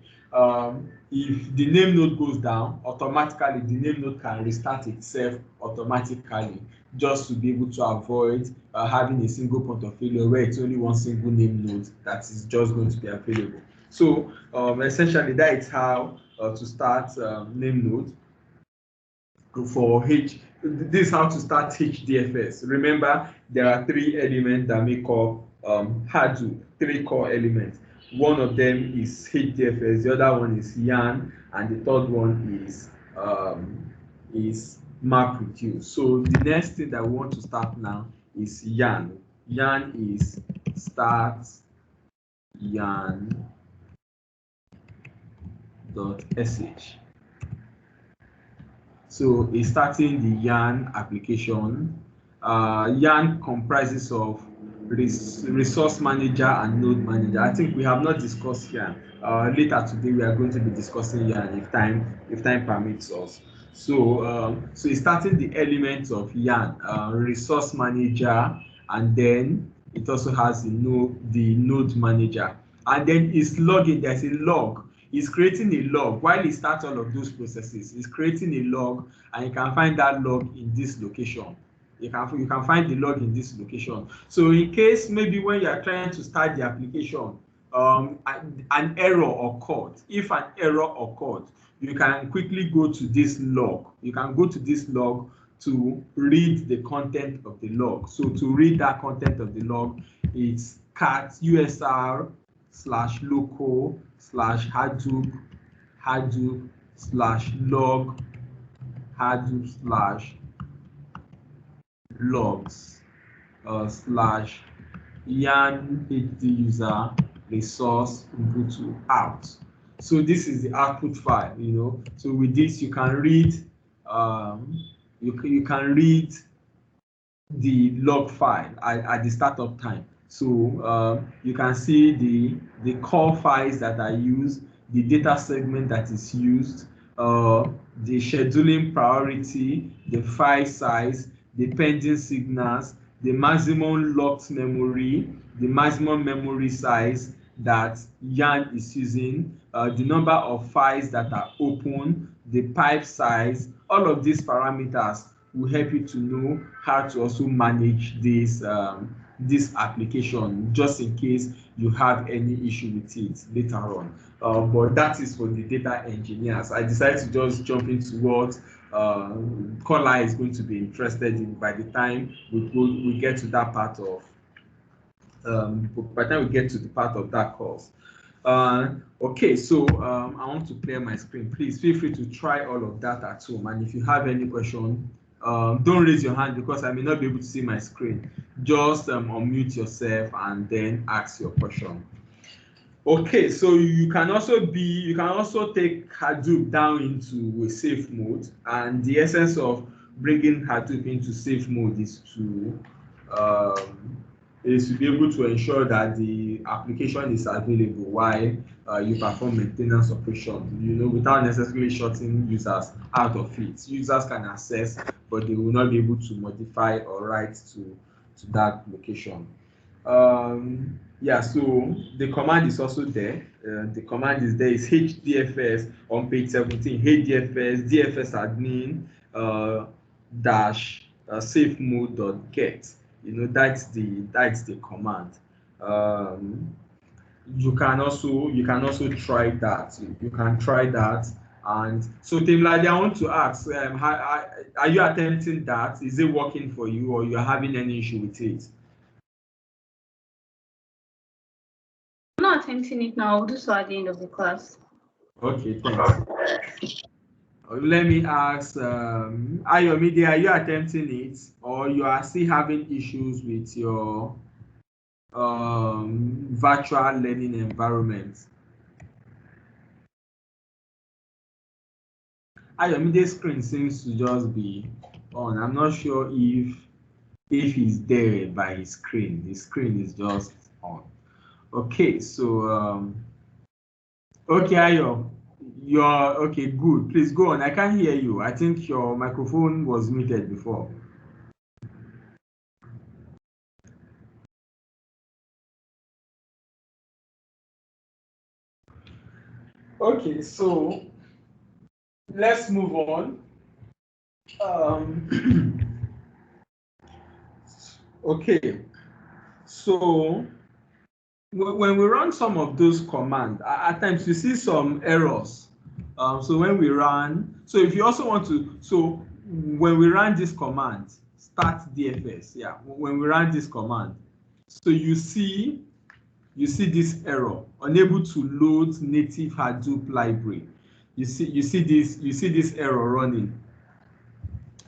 If the name node goes down, automatically the name node can restart itself automatically, just to be able to avoid having a single point of failure where it's only one single name node that is just going to be available. So essentially that is how to start name node for this is how to start HDFS. Remember, there are 3 elements that make up Hadoop, 3 core elements. One of them is HDFS, the other one is yarn, and the third one is MapReduce. So the next thing that we want to start now is yarn. Yarn is start yarn.sh. So it's starting the yarn application. Yarn comprises of resource manager and node manager. I think we have not discussed yarn. Later today we are going to be discussing yarn if time permits us. So so it's starting the elements of yarn, resource manager, and then it also has the node manager, and then it's logging. There's a log. It's creating a log while it starts all of those processes. It's creating a log, and you can find that log in this location. You can find the log in this location. So in case maybe when you are trying to start the application, an error occurred. If an error occurred, you can quickly go to this log. You can go to this log to read the content of the log. So to read that content of the log, it's cat usr/local/hadoop/log hadoop/logs /yarn hd user resource ubuntu out. So this is the output file, So with this you can read you can read the log file at the startup time. So you can see the core files that are used, the data segment that is used, the scheduling priority, the file size, the pending signals, the maximum locked memory, the maximum memory size that Yarn is using, the number of files that are open, the pipe size. All of these parameters will help you to know how to also manage this application, just in case you have any issue with it later on. But that is for the data engineers. I decided to just jump into what Kola is going to be interested in by the time we get to that part of that course. Okay, so I want to clear my screen. Please feel free to try all of that at home, and if you have any question, don't raise your hand because I may not be able to see my screen. Just unmute yourself and then ask your question. Okay, so you can also take Hadoop down into a safe mode, and the essence of bringing Hadoop into safe mode is to be able to ensure that the application is available while you perform maintenance operation, without necessarily shutting users out of it. Users can access, but they will not be able to modify or write to that location. Yeah, so the command is also there. The command is there. It's hdfs on page 17. hdfs dfs admin dash safe mode.get. That's the command. You can also try that. You can try that. And so Timladi, I want to ask, are you attempting that? Is it working for you, or you are having any issue with it? I'm not attempting it now. I'll do so at the end of the class. Okay, thanks. Let me ask, Ayomide, are you attempting it, or you are still having issues with your virtual learning environment? Ayomide's screen seems to just be on. I'm not sure if he's there by his screen. The screen is just on. Okay, so okay, Ayo, you're okay, good. Please go on. I can't hear you. I think your microphone was muted before. Okay, so let's move on. Okay, so when we run some of those commands, at times you see some errors. So when we run, so if you also want to, so when we run this command, start DFS, yeah, when we run this command, so you see this error, unable to load native Hadoop library. You see this error running.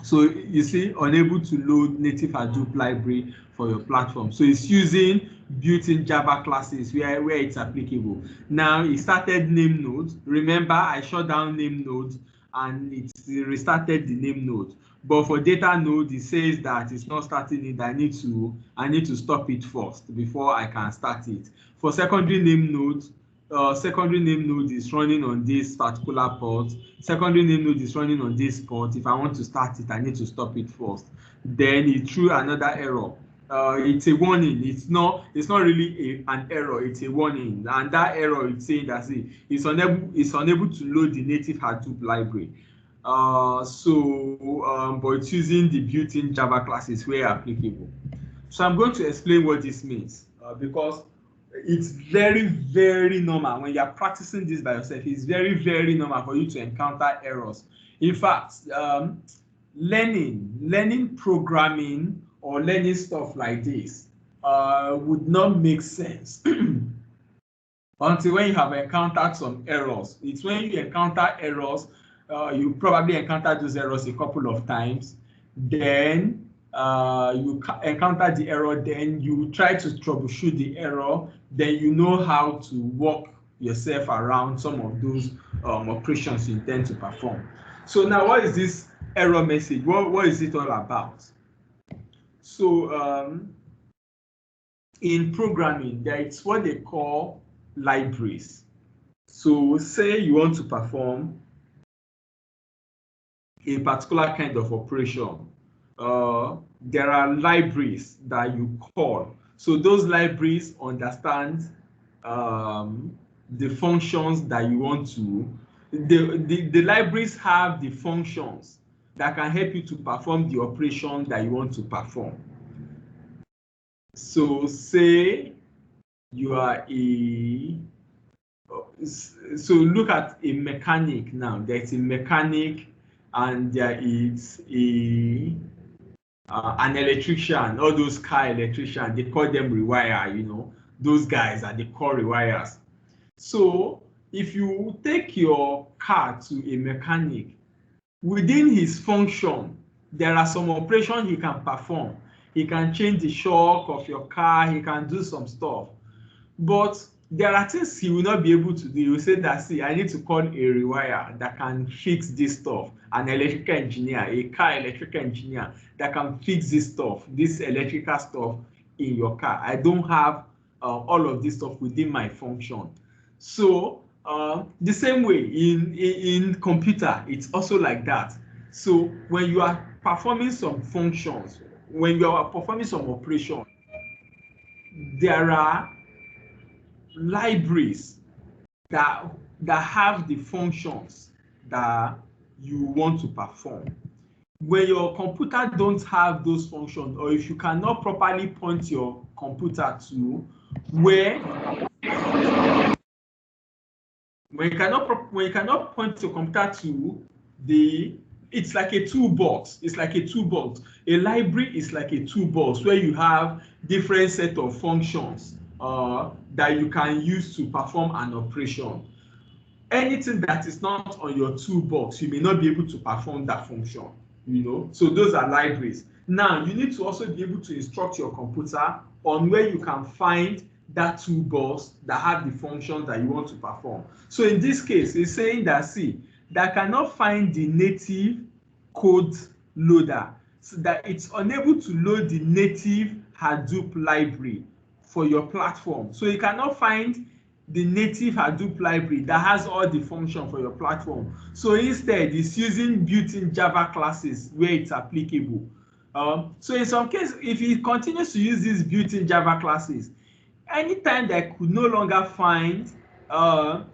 So you see, unable to load native Hadoop library for your platform. So it's using built-in Java classes where it's applicable. Now it started name node. Remember, I shut down name node and it restarted the name node. But for data node, it says that it's not starting it. I need to stop it first before I can start it. For secondary name node is running on this particular port. Secondary name node is running on this port. If I want to start it, I need to stop it first. Then it threw another error. It's a warning. It's not really an error. It's a warning, and that error is saying that it's unable to load the native Hadoop library. But it's using the built-in Java classes where applicable. So I'm going to explain what this means because it's very, very normal when you're practicing this by yourself. It's very, very normal for you to encounter errors. In fact, learning programming or learning stuff like this would not make sense until when you have encountered some errors. It's when you encounter errors, you probably encountered those errors a couple of times, then you encounter the error, then you try to troubleshoot the error, then you know how to work yourself around some of those operations you intend to perform. So now, what is this error message? What is it all about? So in programming, there is what they call libraries. So say you want to perform a particular kind of operation. There are libraries that you call. So those libraries understand the functions that you want to. The libraries have the functions that can help you to perform the operation that you want to perform. So say you are so look at a mechanic now. There's a mechanic and there is an electrician. All those car electricians, they call them rewire, you know. Those guys are the core rewires. So if you take your car to a mechanic, within his function, there are some operations he can perform. He can change the shock of your car, he can do some stuff. But there are things he will not be able to do. He will say that, see, I need to call a rewire that can fix this stuff, an electrical engineer, a car electrical engineer that can fix this stuff, this electrical stuff in your car. I don't have all of this stuff within my function. So the same way in computer, it's also like that. So when you are performing some functions, when you are performing some operation, there are libraries that have the functions that you want to perform. When your computer don't have those functions, or if you cannot properly point your computer to where when you cannot point your computer to it's like a toolbox. It's like a toolbox. A library is like a toolbox where you have different set of functions that you can use to perform an operation. Anything that is not on your toolbox, you may not be able to perform that function, you know. So those are libraries. Now, you need to also be able to instruct your computer on where you can find that toolbox that have the functions that you want to perform. So in this case, it's saying that, see, that cannot find the native code loader, so that it's unable to load the native Hadoop library for your platform. So you cannot find the native Hadoop library that has all the function for your platform. So instead, it's using built-in Java classes where it's applicable. So in some cases, if it continues to use these built-in Java classes, anytime that could no longer find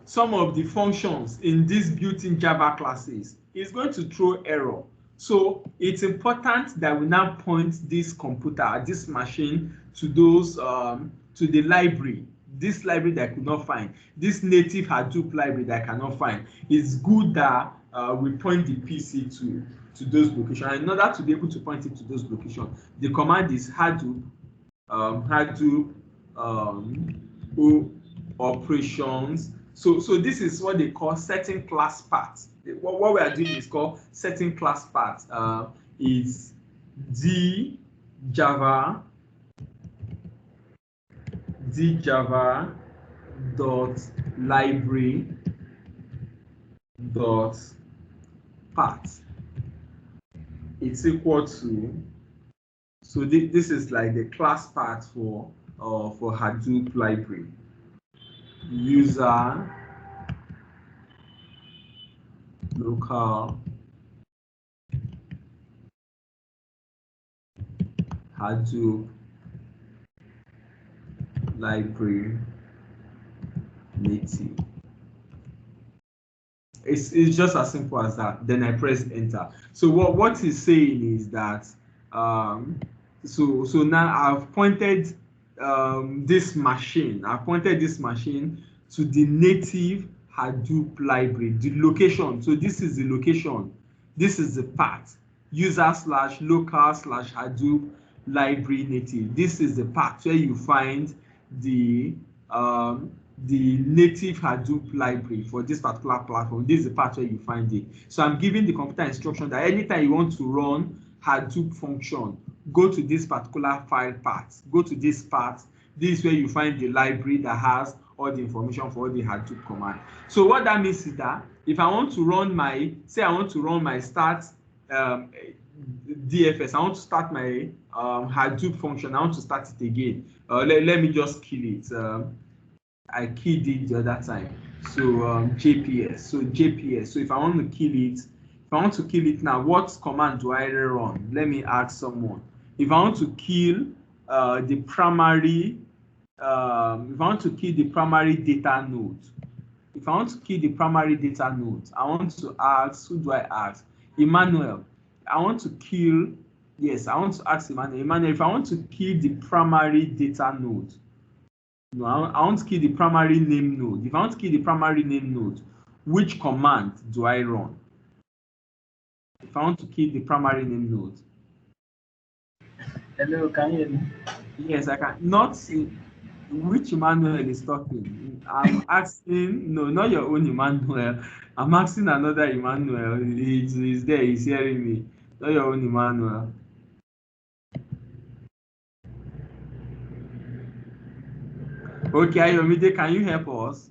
some of the functions in these built-in Java classes, it's going to throw error. So it's important that we now point this computer, this machine, to those to the library, this library that I could not find, this native Hadoop library that I cannot find. It's good that we point the PC to those locations. In order to be able to point it to those locations, the command is Hadoop operations. So this is what they call setting class paths. What we are doing is called setting class paths. Is djava dot library dot path. It's equal to, so this is like the class path for Hadoop library. User local Hadoop library native. It's just as simple as that. Then I press enter. So what he's saying is that so now I've pointed this machine. I've pointed this machine to the native Hadoop library, the location. So this is the location. This is the path. user/local/Hadoop library native. This is the path where you find the native Hadoop library for this particular platform. This is the part where you find it. So I'm giving the computer instruction that anytime you want to run Hadoop function, go to this particular file path. Go to this path. This is where you find the library that has all the information for all the Hadoop command. So what that means is that if I want to run my, say I want to run my start DFS, I want to start my Hadoop function, I want to start it again. Let me just kill it. I keyed it the other time. So JPS. So JPS. So if I want to kill it, now, what command do I run? Let me ask someone. If I want to kill the primary, data node. If I want to kill the primary data node, I want to ask, who do I ask? Emmanuel. I want to kill, yes, I want to ask Emmanuel. Emmanuel, if I want to kill the primary data node, no, I want to kill the primary name node. If I want to kill the primary name node, which command do I run? If I want to kill the primary name node. Hello, can you hear me? Yes, I can. Not which Emmanuel is talking. I'm asking, no, not your own Emmanuel. I'm asking another Emmanuel. He's there, he's hearing me. Not your own Emmanuel. Okay, Ayomide, can you help us?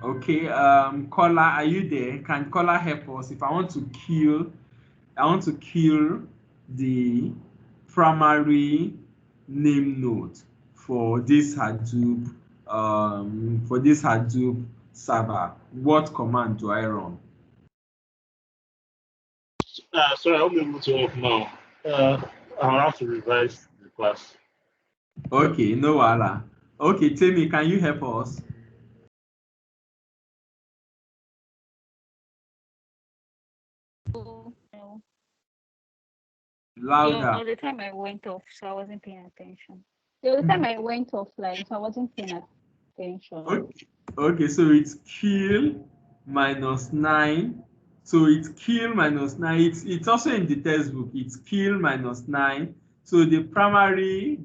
Okay, Kola, are you there? Can Kola help us? If I want to kill the primary name node for this Hadoop server, what command do I run? Sorry, I won't be able to help now. I'll have to revise the class. Okay, no wahala. Okay, Temi, can you help us? No. Louder. The time I went off, so I wasn't paying attention. The time I went offline, so I wasn't paying attention. Okay, so it's kill -9. So it's kill -9. It's also in the textbook. It's kill -9. So the primary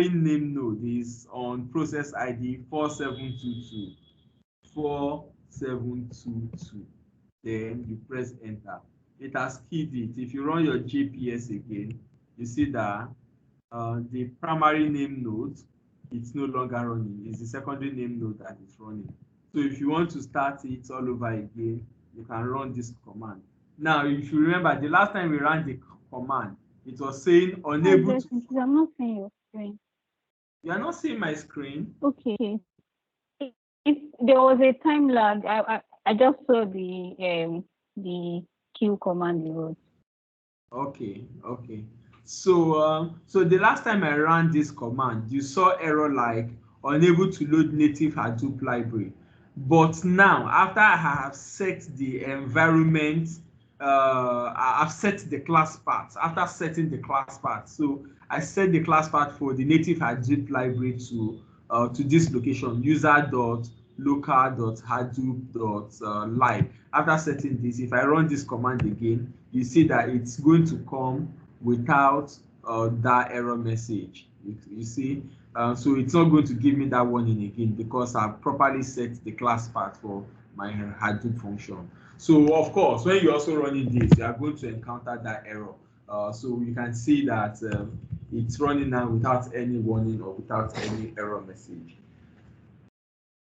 name node is on process ID 4722. 4722. Then you press enter. It has keyed it. If you run your GPS again, you see that the primary name node, it's no longer running. It's the secondary name node that is running. So if you want to start it all over again, you can run this command. Now, if you remember, the last time we ran the command, it was saying unable to. I'm not seeing your screen. You are not seeing my screen? Okay. There was a time lag. I just saw the Q command you wrote. Okay. So the last time I ran this command, you saw error like unable to load native Hadoop library. But now, after I have set the environment, I've set the class path. After setting the class path, so I set the class path for the native Hadoop library to this location, user.local.hadoop.live. After setting this, if I run this command again, you see that it's going to come without that error message. You see, so it's not going to give me that warning again because I've properly set the class path for my Hadoop function. So of course, when you're also running this, you are going to encounter that error. So you can see that it's running now without any warning or without any error message.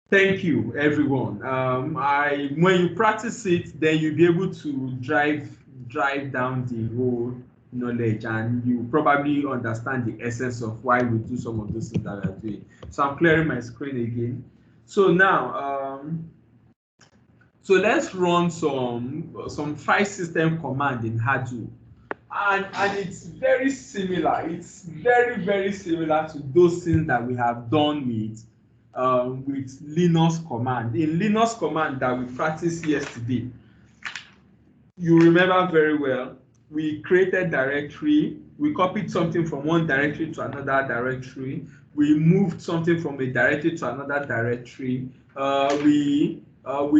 Thank you, everyone. When you practice it, then you'll be able to drive down the whole knowledge, and you probably understand the essence of why we do some of those things that we are doing. So I'm clearing my screen again. So now, so let's run some file system command in Hadoop. and it's very similar. It's very, very similar to those things that we have done with Linux command. In Linux command that we practiced yesterday, you remember very well, we created directory, we copied something from one directory to another directory, we moved something from a directory to another directory, we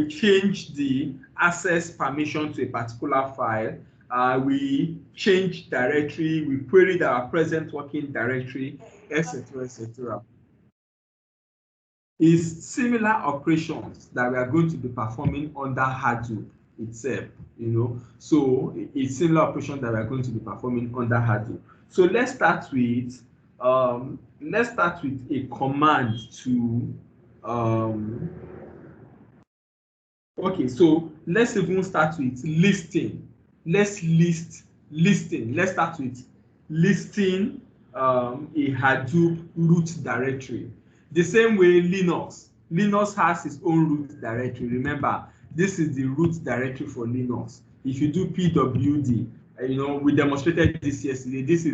changed the access permission to a particular file, we changed directory, we queried our present working directory, etc., etc. Is similar operations that we are going to be performing under Hadoop itself, you know. So it's similar operation that we are going to be performing under Hadoop. So let's start with a command to okay, so let's even start with listing. Let's list listing. Let's start with listing a Hadoop root directory. The same way Linux has its own root directory. Remember, this is the root directory for Linux. If you do pwd, you know, we demonstrated this yesterday. This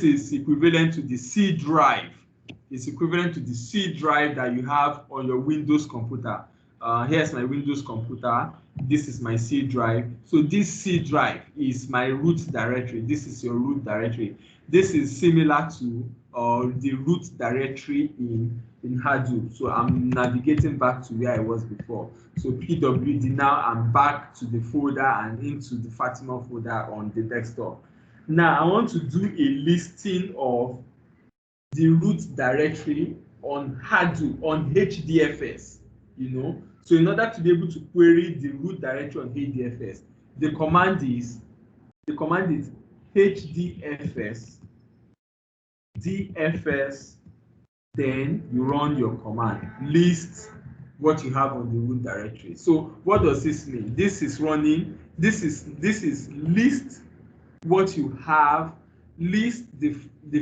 is equivalent to the C drive. It's equivalent to the C drive that you have on your Windows computer. Here's my Windows computer. This is my C drive. So this C drive is my root directory. This is your root directory. This is similar to the root directory in Hadoop. So I'm navigating back to where I was before. So pwd, now I'm back to the folder and into the Fatima folder on the desktop. Now I want to do a listing of the root directory on Hadoop, on HDFS, you know. So in order to be able to query the root directory on HDFS, the command is HDFS DFS, then you run your command, list what you have on the root directory. So what does this mean? This is running, this is list what you have, list the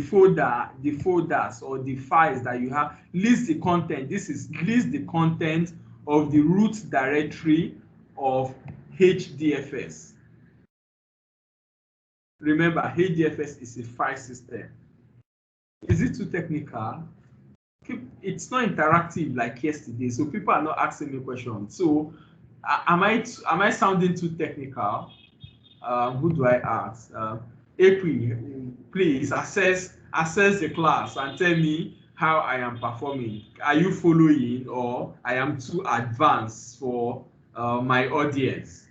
folders or the files that you have, list the content. This is list the content of the root directory of HDFS. Remember, HDFS is a file system. Is it too technical? It's not interactive like yesterday, so people are not asking me questions. So am I sounding too technical? Who do I ask? April, please assess the class and tell me how I am performing. Are you following, or I am too advanced for my audience?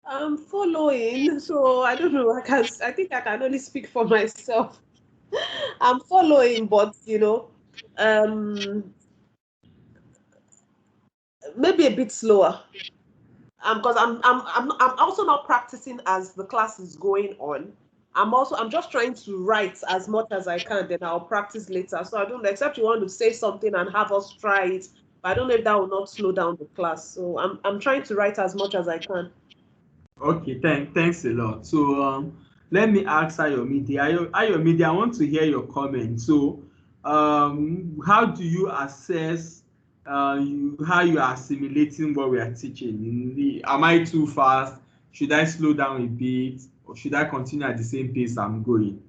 I'm following, so I don't know. I think I can only speak for myself. I'm following, but you know, maybe a bit slower. Because I'm also not practicing as the class is going on. I'm just trying to write as much as I can, then I'll practice later. So I don't know, except you want to say something and have us try it. But I don't know if that will not slow down the class. So I'm trying to write as much as I can. Okay, thanks a lot. So let me ask Ayomide. Ayomide, I want to hear your comment. So how do you assess how you are assimilating what we are teaching? Am I too fast? Should I slow down a bit, or should I continue at the same pace I'm going?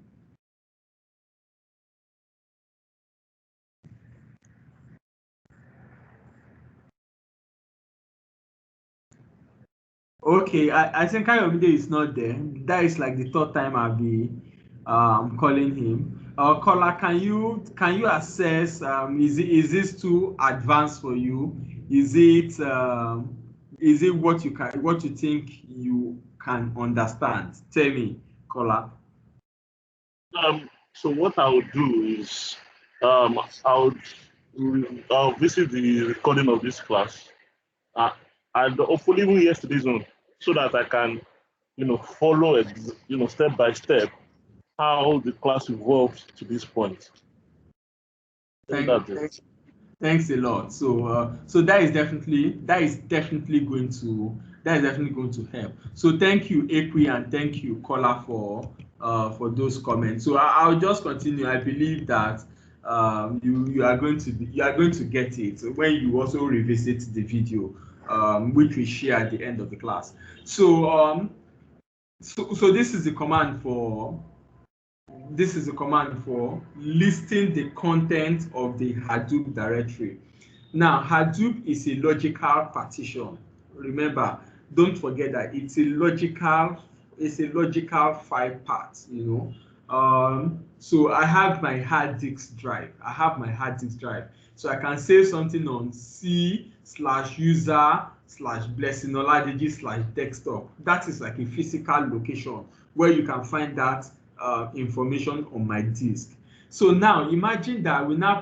Okay, I think Ayomide is not there. That is like the third time I'll be calling him. Caller, can you assess? Is this too advanced for you? Is it what you think you can understand? Tell me, caller. So what I would do is I'll visit the recording of this class and hopefully even yesterday's one, so that I can, follow it, step by step how the class evolved to this point. Thanks a lot. So that is definitely going to help. So thank you, Ekwi, and thank you, Kola, for those comments. So I'll just continue. I believe that you are going to get it when you also revisit the video. which we share at the end of the class. So so this is the command for listing the content of the Hadoop directory. Now, Hadoop is a logical partition. Remember, don't forget that it's a logical file path, so I have my hard disk drive. So I can say something on C/user/blessingoladeji/desktop. That is like a physical location where you can find that information on my disk. So now imagine that we now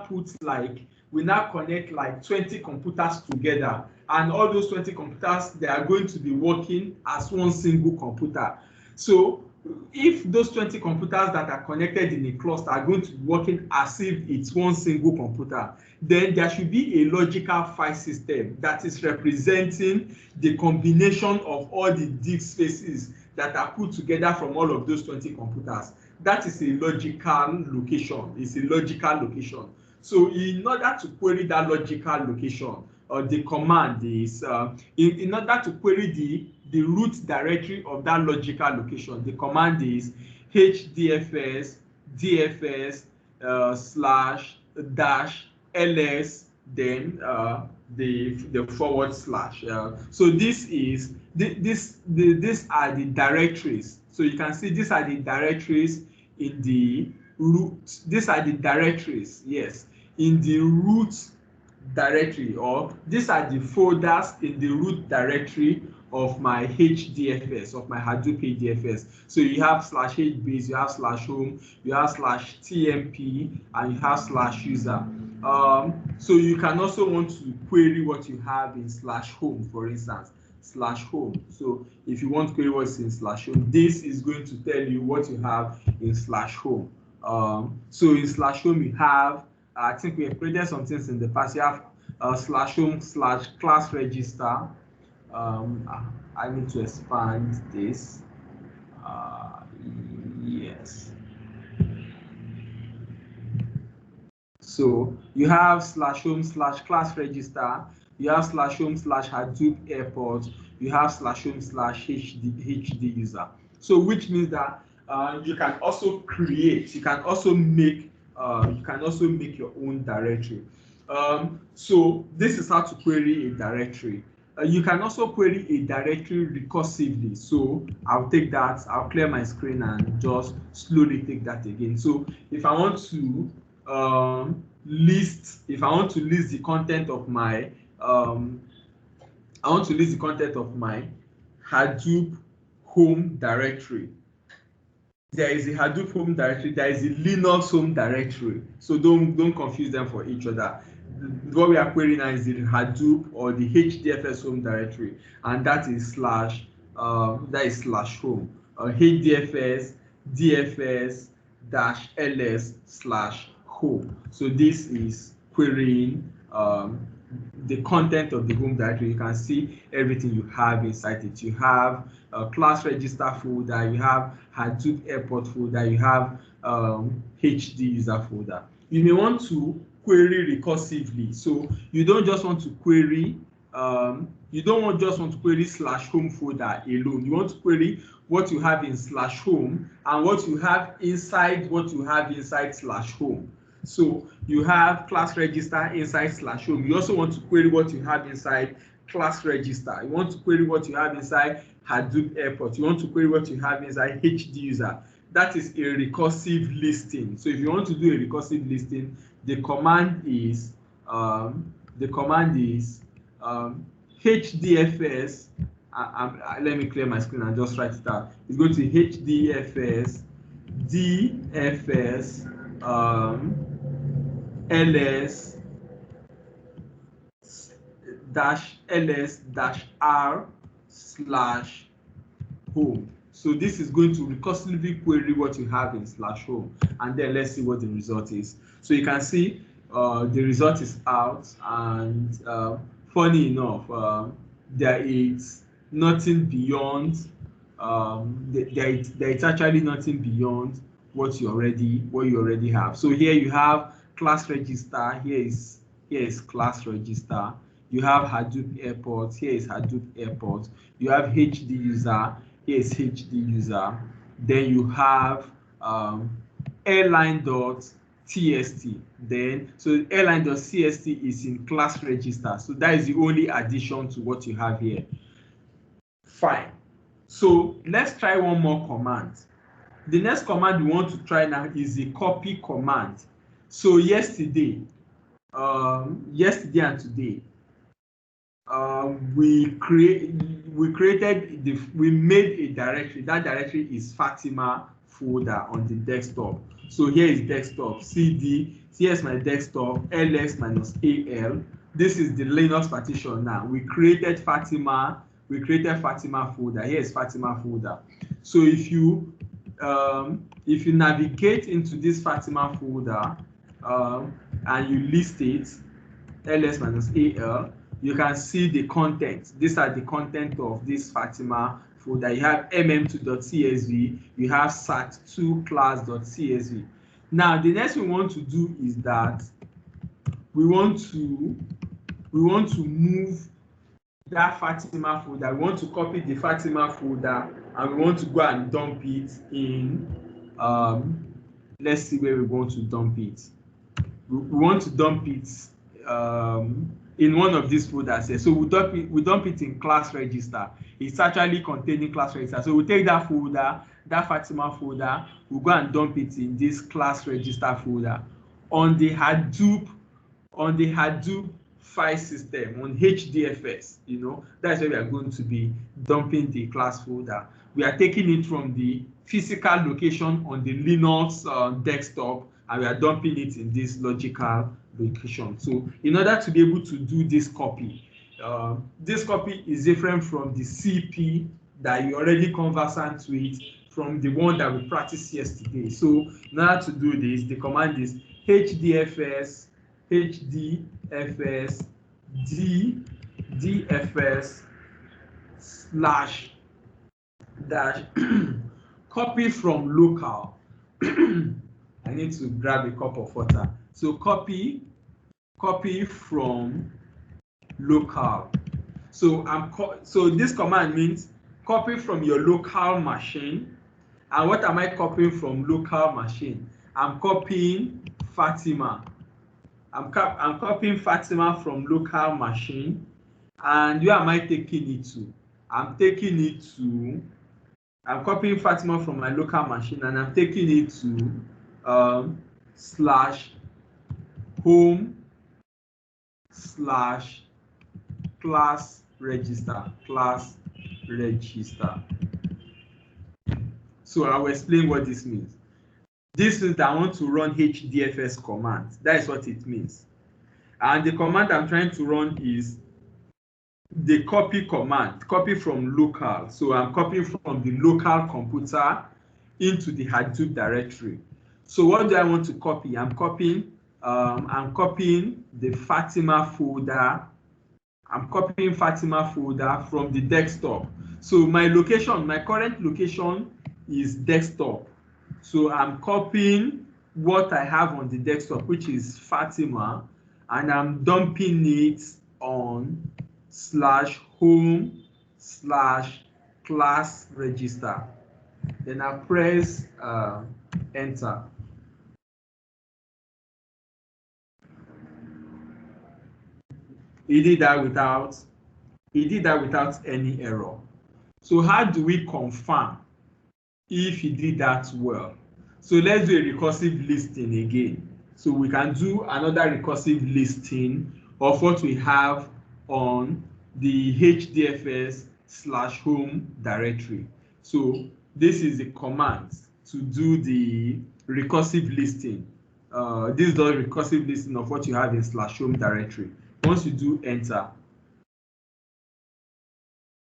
connect like 20 computers together, and all those 20 computers, they are going to be working as one single computer. So if those 20 computers that are connected in a cluster are going to be working as if it's one single computer, then there should be a logical file system that is representing the combination of all the disk spaces that are put together from all of those 20 computers. That is a logical location. It's a logical location. So in order to query that logical location, the command is, in order to query the root directory of that logical location, the command is hdfs dfs /-ls, then the forward slash. So these are the directories. So you can see these are the directories in the root. These are the directories, yes, in the root directory, or these are the folders in the root directory of my HDFS, of my Hadoop HDFS. So you have /hbase, you have /home, you have /tmp, and you have /user. So you can also want to query what you have in /home, for instance, /home. So if you want to query what's in /home, this is going to tell you what you have in /home. So in /home you have, I think we have created some things in the past. You have /home/class register. I need to expand this. Yes. So you have /home/class register. You have /home/Hadoop airport. You have /home/HD user. So which means that you can also create. You can also make your own directory. So this is how to query a directory. You can also query a directory recursively. So I'll take that, I'll clear my screen and just slowly take that again. So if I want to list the content of my Hadoop home directory. There is a Hadoop home directory, there is a Linux home directory. So don't confuse them for each other. What we are querying now is the Hadoop or the HDFS home directory, and that is /home, HDFS DFS -ls/home. So this is querying the content of the home directory. You can see everything you have inside it. You have a class register folder, you have Hadoop airport folder, you have HD user folder. You may want to query recursively. So you don't just want to query /home folder alone. You want to query what you have in /home and what you have inside /home. So you have class register inside /home. You also want to query what you have inside class register. You want to query what you have inside Hadoop airport. You want to query what you have inside HD user. That is a recursive listing. So if you want to do a recursive listing, the command is HDFS. Let me clear my screen and just write it out. It's going to be HDFS DFS ls-r/home. So this is going to recursively query what you have in /home, and then let's see what the result is. So you can see the result is out, and funny enough, there is nothing beyond. There is actually nothing beyond what you already have. So here you have class register. Here is class register. You have Hadoop airport. Here is Hadoop airport. You have HD user. Here is HD user. Then you have airline.txt. Then so airline.txt is in class register. So that is the only addition to what you have here. Fine. So let's try one more command. The next command we want to try now is the copy command. So yesterday and today, we made a directory. That directory is Fatima folder on the desktop. So here is desktop cd. Here's my desktop ls-al. This is the Linux partition. Now we created Fatima folder. Here is Fatima folder. So if you navigate into this Fatima folder and you list it ls-al, you can see the content. These are the content of this Fatima folder. You have mm2.csv, you have sat2 class.csv. Now the next we want to do is that we want to move that Fatima folder. We want to copy the Fatima folder and we want to go and dump it in let's see where we want to dump it. We want to dump it in one of these folders here. So we dump it in class register. It's actually containing class register. So we take that folder, that Fatima folder, we'll go and dump it in this class register folder on the Hadoop file system, on HDFS. That's where we are going to be dumping the class folder. We are taking it from the physical location on the Linux desktop, and we are dumping it in this logical location. So in order to be able to do this copy is different from the CP that you already conversant with, from the one that we practiced yesterday. So in order to do this, the command is hdfs dfs / copy from local. I need to grab a cup of water. So copy from local. So this command means copy from your local machine. And what am I copying from local machine? I'm copying Fatima. I'm copying Fatima from local machine. And where am I taking it to? I'm copying Fatima from my local machine and I'm taking it to /home/class register. So I will explain what this means. This is that I want to run HDFS command. That is what it means. And the command I'm trying to run is the copy command, copy from local. So I'm copying from the local computer into the Hadoop directory. So what do I want to copy? I'm copying the Fatima folder. I'm copying Fatima folder from the desktop. So my current location is desktop. So I'm copying what I have on the desktop, which is Fatima, and I'm dumping it on /home/class register. Then I press enter. He did that without any error. So how do we confirm if he did that well? So let's do a recursive listing again. So we can do another recursive listing of what we have on the HDFS/home directory. So this is the command to do the recursive listing. This is the recursive listing of what you have in /home directory. Once you do enter,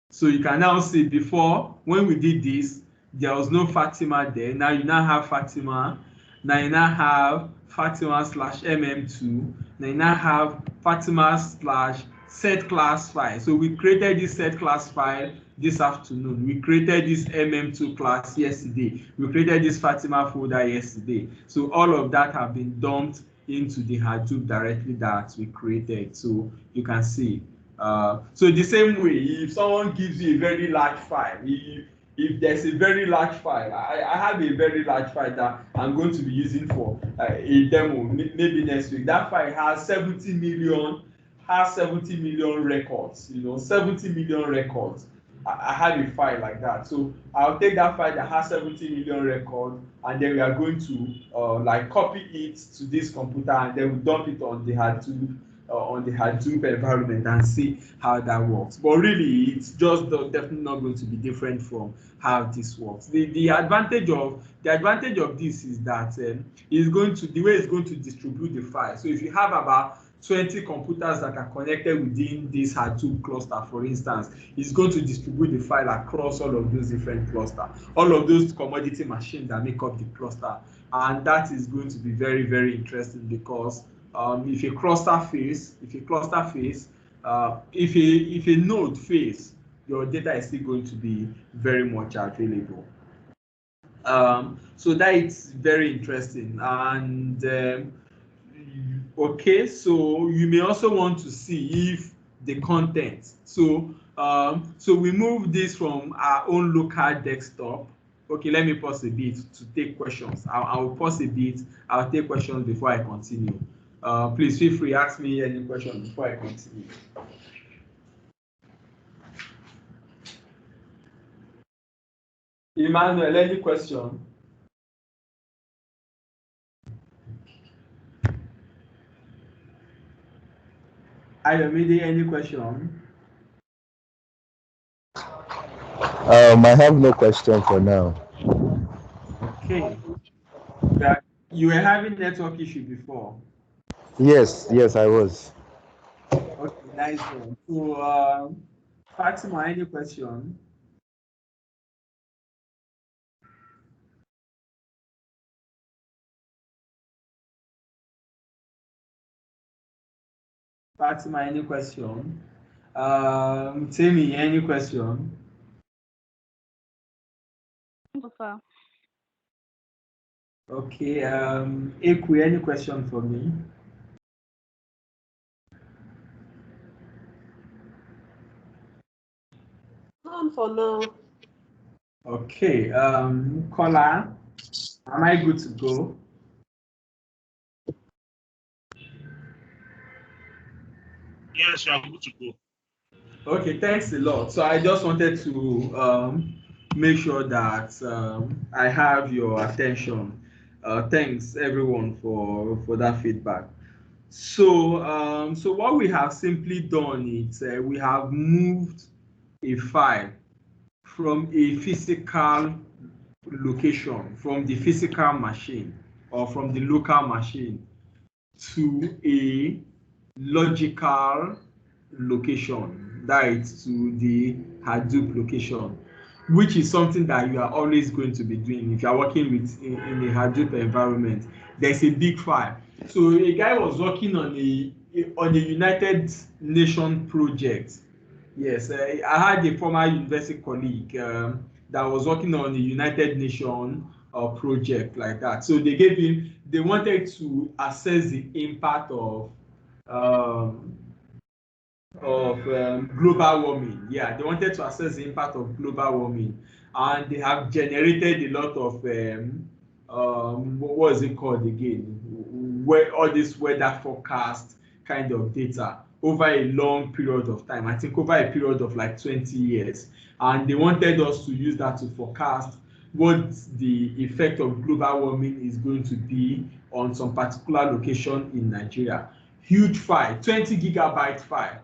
so you can now see before, when we did this, there was no Fatima there. Now you have Fatima. Now you have Fatima/mm2. Now you have Fatima/set class file. So we created this set class file this afternoon. We created this mm2 class yesterday. We created this Fatima folder yesterday. So all of that have been dumped into the Hadoop directly that we created. So you can see. So the same way, if someone gives you a very large file, if there's a very large file, I have a very large file that I'm going to be using for a demo maybe next week. That file has 70 million records, 70 million records. I have a file like that. So I'll take that file that has 70 million records, and then we are going to like copy it to this computer, and then we dump it on the Hadoop environment and see how that works. But really, it's just definitely not going to be different from how this works. The advantage of this is that the way it's going to distribute the file. So if you have about 20 computers that are connected within this Hadoop cluster, for instance, it's going to distribute the file across all of those different clusters, all of those commodity machines that make up the cluster. And that is going to be very, very interesting, because if a node fails, your data is still going to be very much available. So that is very interesting. And okay, so you may also want to see if the content. So we move this from our own local desktop. Okay, let me pause a bit to take questions. I'll pause a bit. I'll take questions before I continue. Please feel free, ask me any questions before I continue. Emmanuel, any question? Ayomide, any question? I have no question for now. Okay. You were having network issue before. Yes, I was. Okay, nice one. So, Fatima, any question? Fatima, any question? Timmy, any question? Okay, Ekwe, any question for me? None for now. Okay, Kola, am I good to go? Yes, you are good to go. Okay, thanks a lot. So I just wanted to make sure that I have your attention. Thanks everyone for that feedback. So so what we have simply done is we have moved a file from a physical location, from the physical machine or from the local machine to a logical location, that is to the Hadoop location, which is something that you are always going to be doing if you are working with in a Hadoop environment. There's a big file. So a guy was working on a United Nations project. Yes, I had a former university colleague that was working on a United Nations project like that. So they wanted to assess the impact of global warming. Yeah, they wanted to assess the impact of global warming, and they have generated a lot of what is it called again? Where all this weather forecast kind of data over a long period of time. I think over a period of like 20 years, and they wanted us to use that to forecast what the effect of global warming is going to be on some particular location in Nigeria. Huge file, 20 gigabyte file.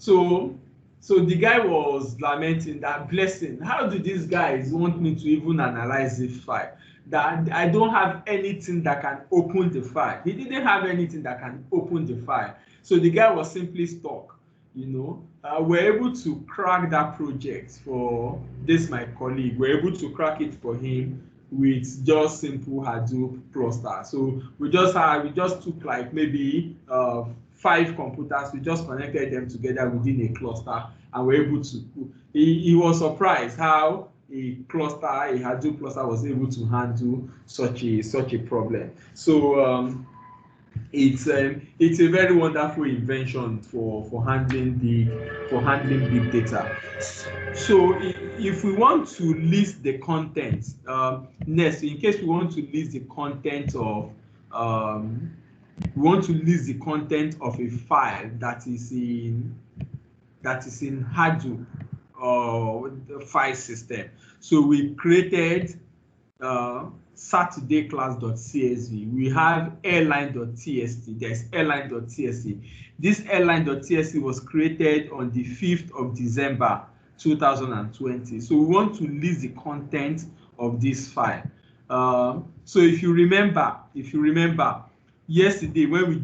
So the guy was lamenting that, blessing, how do these guys want me to even analyze this file? That I don't have anything that can open the file. He didn't have anything that can open the file. So the guy was simply stuck. We're able to crack that project for this, my colleague. We're able to crack it for him with just simple Hadoop cluster. So we just took like maybe 5 computers, we just connected them together within a cluster, and we're able to. He was surprised how a Hadoop cluster was able to handle such a problem. So it's a very wonderful invention for handling big data. So if we want to list the content, next, in case we want to list the content of a file that is in Hadoop file system. So we created Saturday class.csv. We have airline.txt. There's airline.txt. This airline.txt was created on the 5th of December 2020. So we want to list the content of this file. So if you remember, yesterday when we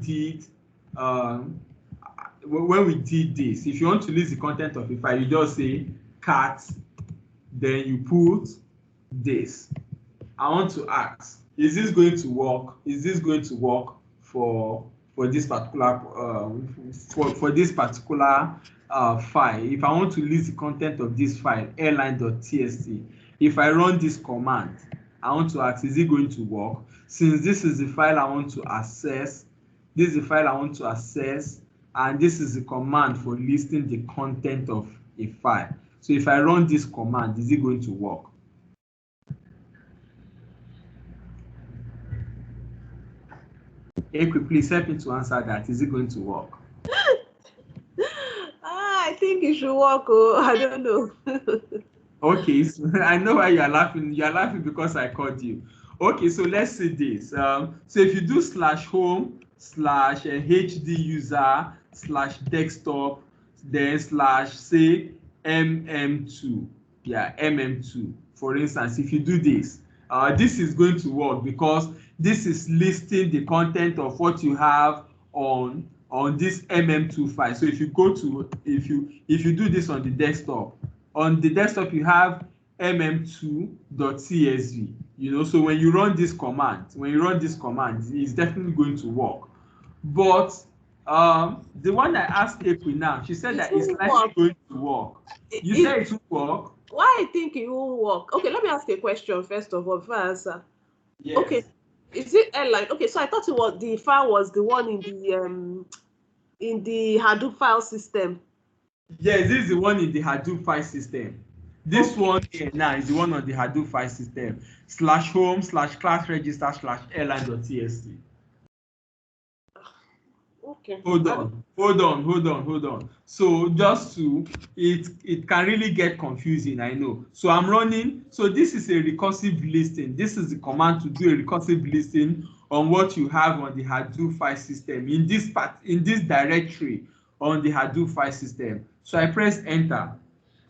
did this, if you want to list the content of a file, you just say cat, then you put this. I want to ask, is this going to work? Is this going to work for this particular for this particular file? If I want to list the content of this file, airline.txt, if I run this command, I want to ask, is it going to work? Since this is the file I want to access, and this is the command for listing the content of a file. So if I run this command, is it going to work? Ekwe, please help me to answer that. Is it going to work? I think it should work. Oh, I don't know. Okay, so I know why you're laughing. You're laughing because I called you. Okay, so let's see this. So if you do /home/hd user/desktop, then /say mm2, yeah, mm2. For instance, if you do this, this is going to work because this is listing the content of what you have on this mm2 file. So if you go to if you do this on the desktop, you have mm2.csv. So when you run this command, it's definitely going to work. But the one I asked Ekwe now, she said that it's likely going to work. You said it will work. Why I think it will work? Okay, let me ask a question first of all before I answer. Yes. Okay, is it airline? Okay, so I thought the file was the one in the Hadoop file system. Yes, this is the one in the Hadoop file system. This one here now is the one on the Hadoop file system. /home/class/register/airline.txt. Okay. Hold on. So just to it can really get confusing, I know. So I'm running. So this is a recursive listing. This is the command to do a recursive listing on what you have on the Hadoop file system in this directory on the Hadoop file system. So I press enter.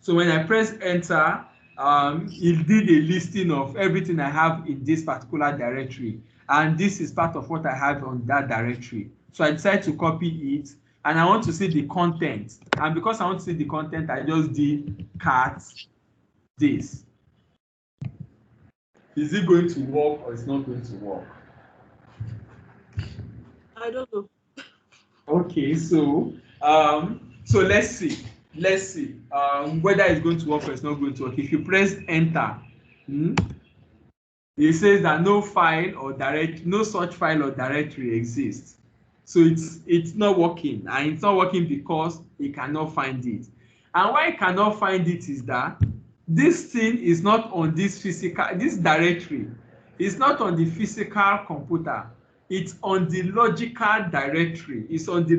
So when I press enter, it did a listing of everything I have in this particular directory, and this is part of what I have on that directory. So I decided to copy it, and I want to see the content. And because I want to see the content, I just did cat this. Is it going to work or it's not going to work? I don't know. Okay, so let's see whether it's going to work or it's not going to work. If you press enter, it says that no such file or directory exists. So it's not working, and it's not working because it cannot find it. And why it cannot find it is that this thing is not on this directory. It's not on the physical computer. It's on the logical directory. It's on the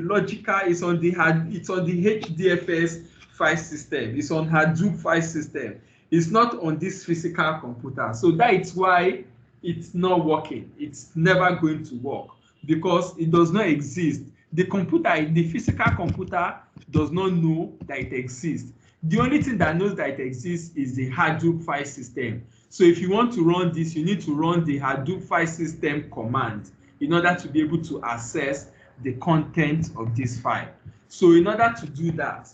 HDFS file system. It's on Hadoop file system. It's not on this physical computer. So that's why it's not working. It's never going to work because it does not exist. The physical computer does not know that it exists. The only thing that knows that it exists is the Hadoop file system. So if you want to run this, you need to run the Hadoop file system command in order to be able to access the content of this file. So in order to do that,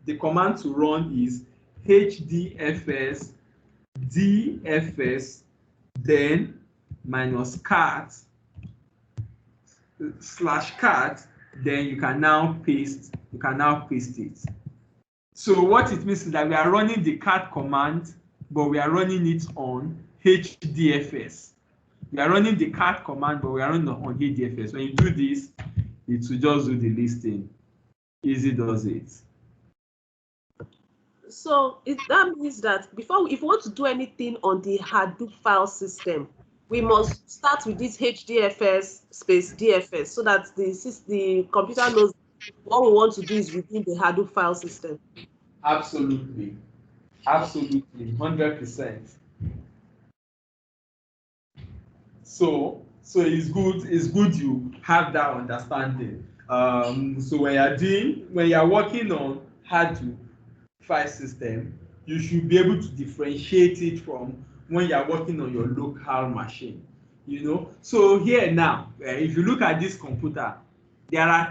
the command to run is hdfs dfs then -cat /cat, then you can now paste it. So what it means is that we are running the cat command, but we are running it on HDFS. We are running the cat command, but we are running on ADFS. When you do this, it will just do the listing. Easy does it. So that means that if we want to do anything on the Hadoop file system, we must start with this HDFS space DFS so that the computer knows what we want to do is within the Hadoop file system. Absolutely. Absolutely. 100%. So it's good you have that understanding. So when you're working on Hadoop file system, you should be able to differentiate it from when you're working on your local machine. So here now, if you look at this computer, there are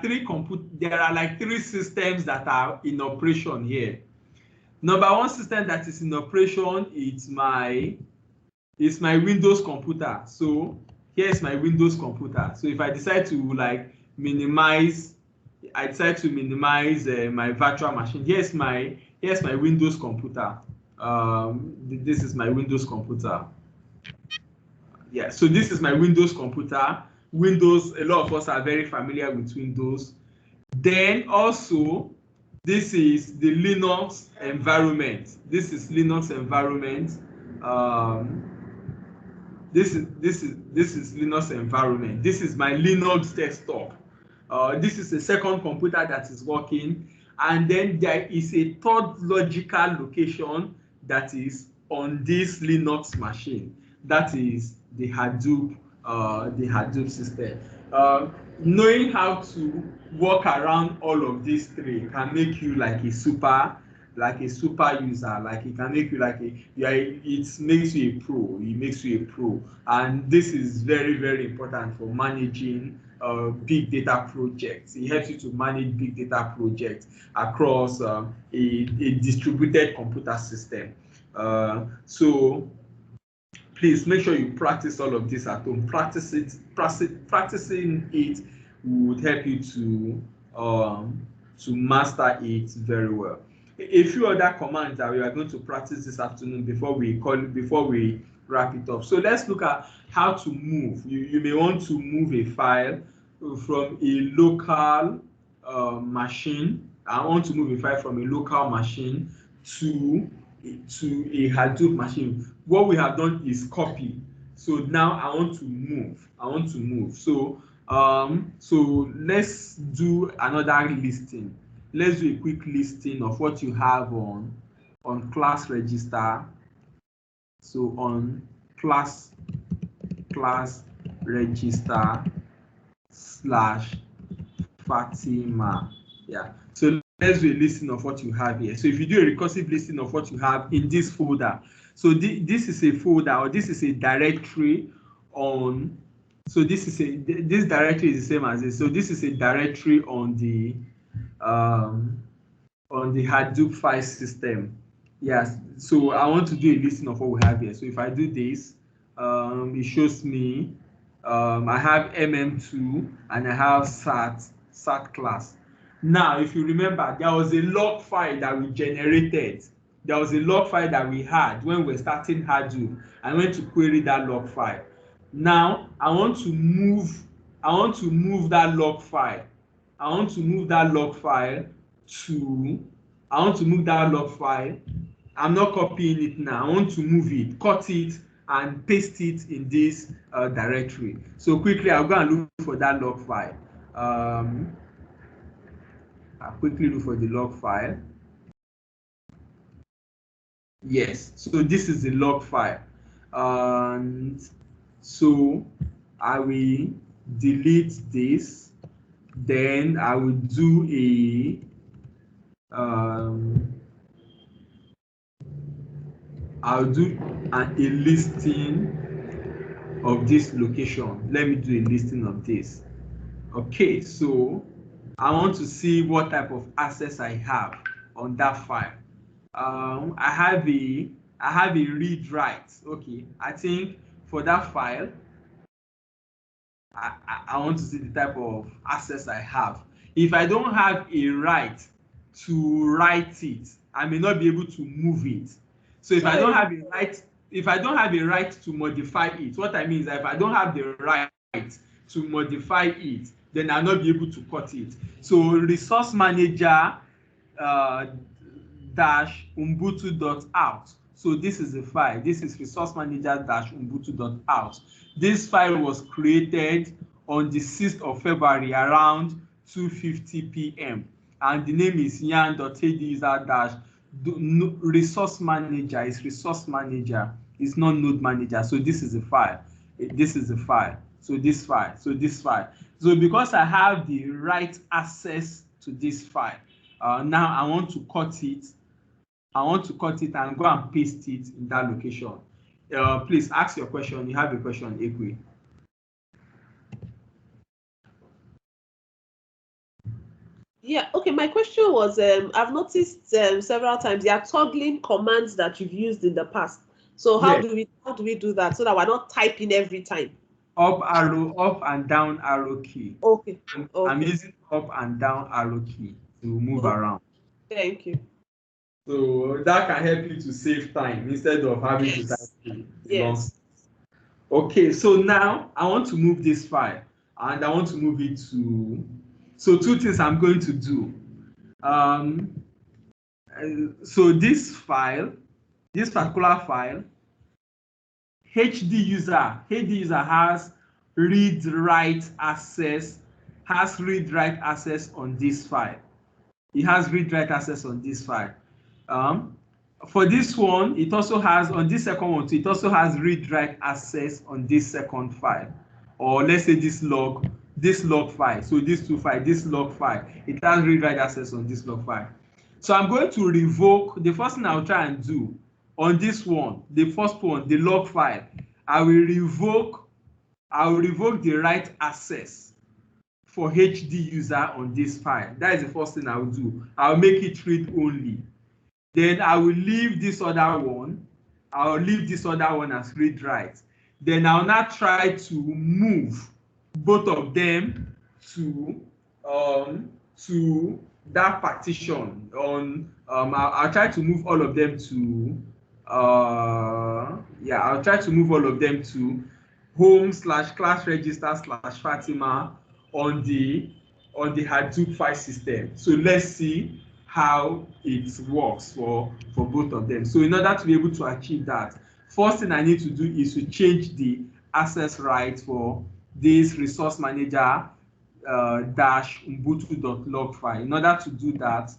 like three systems that are in operation here. Number one system that is in operation is my Windows computer. So here's my Windows computer. So if I decide to minimize my virtual machine, here's my Windows computer. This is my Windows computer. Yeah, so this is my Windows computer. Windows, a lot of us are very familiar with Windows. Then also, this is the Linux environment. This is Linux environment. This is Linux environment. This is my Linux desktop. This is the second computer that is working, and then there is a third logical location that is on this Linux machine. That is the Hadoop system. Knowing how to work around all of these three can make you like a super user. Like it can make you it makes you a pro. It makes you a pro, and this is very, very important for managing big data projects. It helps you to manage big data projects across a distributed computer system. So please make sure you practice all of this at home. Practicing it would help you to master it very well. A few other commands that we are going to practice this afternoon before we wrap it up. So let's look at how to move. You may want to move a file from a local machine. I want to move a file from a local machine to a Hadoop machine. What we have done is copy. So now I want to move. So let's do another listing. Let's do a quick listing of what you have on class register. So on class register /Fatima. Yeah. So let's do a listing of what you have here. So if you do a recursive listing of what you have in this folder, so this is a folder, or this is a directory on. So this directory is the same as this. So this is a directory on the Hadoop file system. Yes. So I want to do a listing of what we have here. So if I do this, it shows me I have mm2 and I have sat class. Now, if you remember, there was a log file that we generated. There was a log file that we had when we were starting Hadoop. I went to query that log file. Now, I want to move that log file. I'm not copying it now. I want to move it, cut it, and paste it in this directory. So quickly, I'll go and look for that log file. I'll quickly look for the log file. Yes, so this is the log file. And so I will delete this. Then I will do I'll do a listing of this location. Let me do a listing of this. Okay, so I want to see what type of access I have on that file. I have a read write. Okay, I think for that file, I want to see the type of access I have. If I don't have a right to write it, I may not be able to move it. So if I don't have a right, if I don't have a right to modify it, what I mean is that if I don't have the right to modify it, then I'll not be able to cut it. So resource manager dash ubuntu.out. So this is the file. This is resource manager dash ubuntu.out. This file was created on the 6th of February around 2:50 p.m. and the name is yarn.aduser dash resource manager. Is resource manager. It's not node manager. So this is the file. This is the file. So this file. So this file. So because I have the right access to this file, now I want to cut it. I want to cut it and go and paste it in that location. Please ask your question. You have a question, Ekwe. Yeah, okay. My question was, I've noticed several times there are toggling commands that you've used in the past. So how do we do that so that we're not typing every time? Up arrow, up and down arrow key. Okay. I'm using up and down arrow key to move around. Thank you. So that can help you to save time instead of having to type the long. Okay, so now I want to move this file and I want to move it to, so two things I'm going to do. So this file, this particular file, HD user has read-write access, on this file. It has read-write access on this file. For this one, it also has, on this second one too, it also has read-write access on this second file. Or let's say this log file. So these two files, this log file, it has read-write access on this log file. So I'm going to revoke, the first thing I'll try and do on this one, the first one, the log file, I will revoke the write access for HD user on this file. That is the first thing I will do. I'll make it read only. Then I will leave this other one. I'll leave this other one as read write. Then I'll now try to move both of them to that partition on. I'll try to move all of them to. I'll try to move all of them to home/class register/Fatima on the Hadoop file system. So let's see how it works for both of them. So in order to be able to achieve that, first thing I need to do is to change the access right for this resource manager dash ubuntu.log file. In order to do that,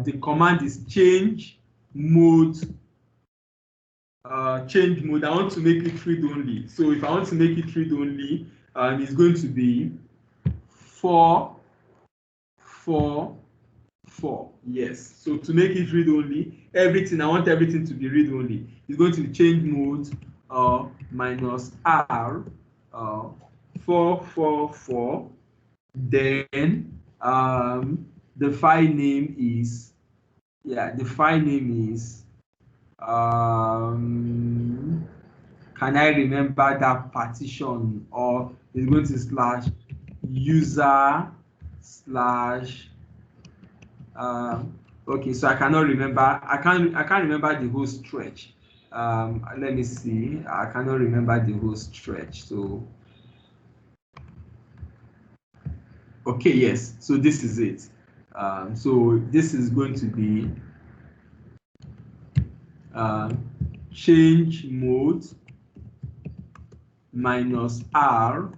the command is change mode. I want to make it read only. So if I want to make it read only, it's going to be 444. Yes. So to make it read only, I want everything to be read only. It's going to be change mode minus R 444. Then the file name is can I remember that partition, or it's going to slash user slash okay, so I cannot remember. I can't remember the whole stretch. Let me see. I cannot remember the whole stretch. So okay, yes. So this is it. So this is going to be change mode minus R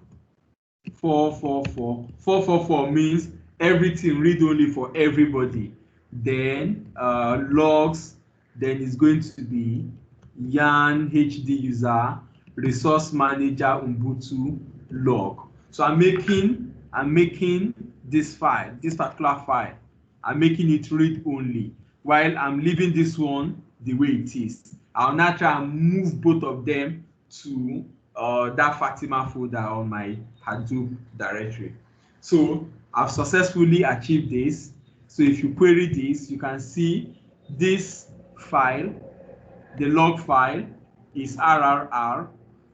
444. 444 means everything read only for everybody. Then logs, then it's going to be yarn HD user resource manager ubuntu log. So I'm making this file, this particular file, I'm making it read only, while I'm leaving this one the way it is. I'll now try and move both of them to that Fatima folder on my Hadoop directory. So I've successfully achieved this. So if you query this, you can see this file, the log file is RRR,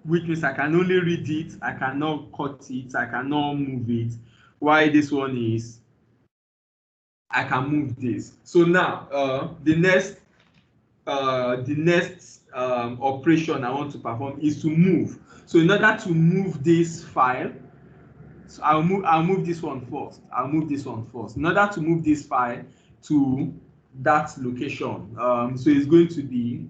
which means I can only read it, I cannot cut it, I cannot move it. While this one is, I can move this. So now the next operation I want to perform is to move. So in order to move this file, so I'll move this one first. I'll move this one first. In order to move this file to that location, so it's going to be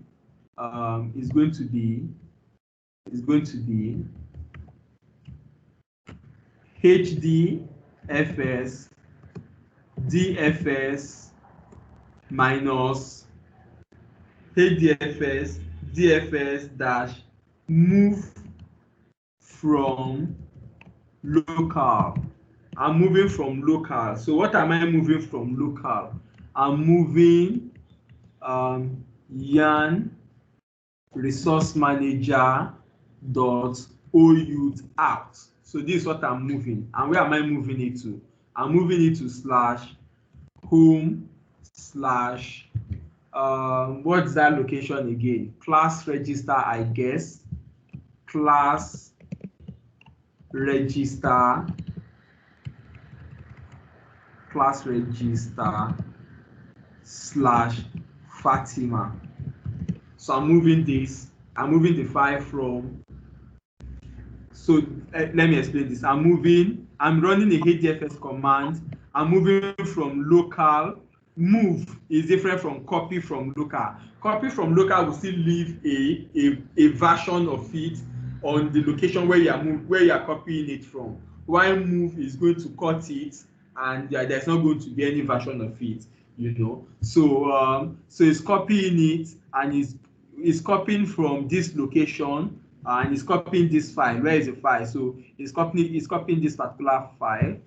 HDFS DFS minus DFS dash move from local. I'm moving from local. So what am I moving from local? I'm moving yarn resource manager dot OUT out. So this is what I'm moving. And where am I moving it to? I'm moving it to slash home slash what's that location again? Class register, I guess. Class register slash Fatima. So I'm moving this. I'm moving the file from. So let me explain this. I'm running a HDFS command. I'm moving from local. Move is different from copy from local. Copy from local will still leave a version of it on the location where you are copying it from. While move is going to cut it, and there's not going to be any version of it, you know. So it's copying it, and it's copying from this location, and it's copying this file. Where is the file? So it's copying this particular file.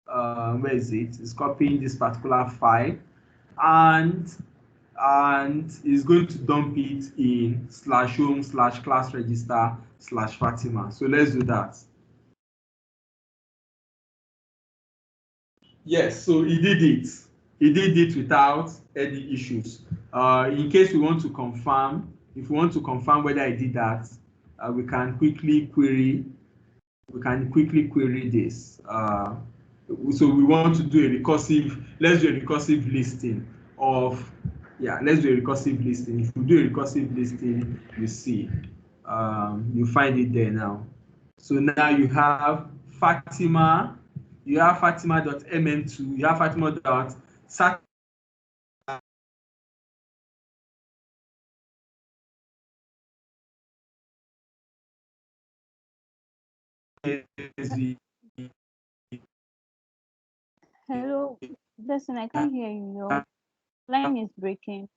Where is it? It's copying this particular file, and is going to dump it in slash home slash class register slash Fatima. So let's do that. Yes, so he did it. He did it without any issues. In case we want to confirm, if we want to confirm whether I did that, we can quickly query. We can quickly query this. So we want to do a recursive. Let's do a recursive listing of. Yeah, let's do a recursive listing. If we do a recursive listing, you see, you find it there now. So now you have Fatima. You have Fatima.mn2. You have Fatima.sat. Hello, listen, I can't hear you. Your line is breaking.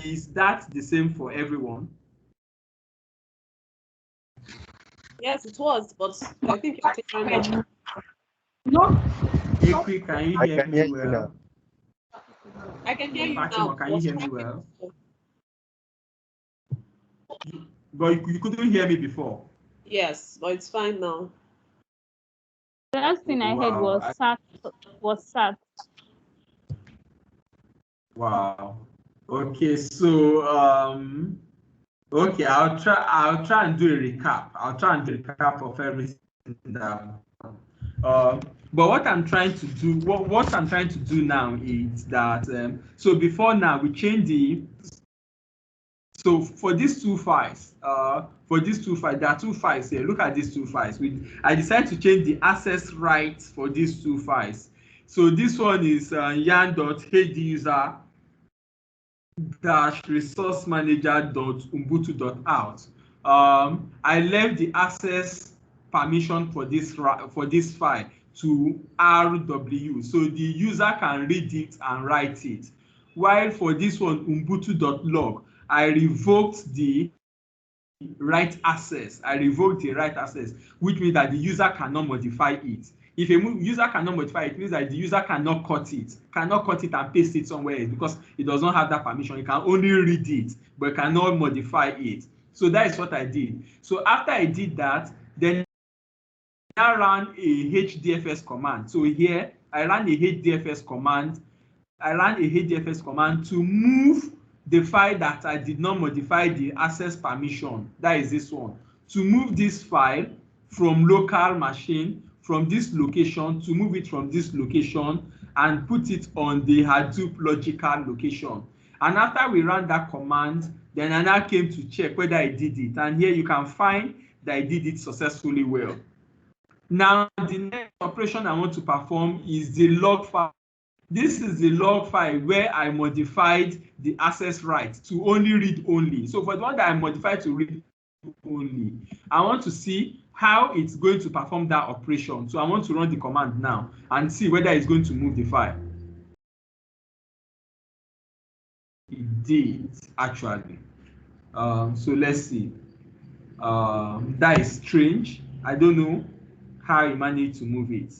Is that the same for everyone? Yes, it was, but I think you're clearing up. No. Ekwi, can you hear me well? I can hear you Fatima, now. can you hear me well? But you couldn't hear me before. Yes, but it's fine now. The last thing I heard was sat. Wow. Okay, so okay, I'll try and do a recap. I'll try and do a recap of everything that but what I'm trying to do, what I'm trying to do now is that so before now we change the. So for these two files, there are two files here. Look at these two files. I decided to change the access rights for these two files. So this one is yarn.hduser resource manager.ubuntu.out. I left the access permission for this file to RW, so the user can read it and write it. While for this one, ubuntu.log, I revoked the right access. Which means that the user cannot modify it. If a user cannot modify it, it means that the user cannot cut it and paste it somewhere else because it does not have that permission. You can only read it, but cannot modify it. So that is what I did. So after I did that, then I ran a HDFS command. So here I ran a HDFS command. To move the file that I did not modify the access permission. That is this one. To move this file from local machine from this location to move it from this location and put it on the Hadoop logical location. And after we ran that command, then I now came to check whether I did it. And here you can find that I did it successfully well. Now, the next operation I want to perform is the log file. This is the log file where I modified the access right to only read only. So for the one that I modified to read only, I want to see how it's going to perform that operation. So I want to run the command now and see whether it's going to move the file. It did actually. So let's see. That is strange. I don't know how he managed to move it.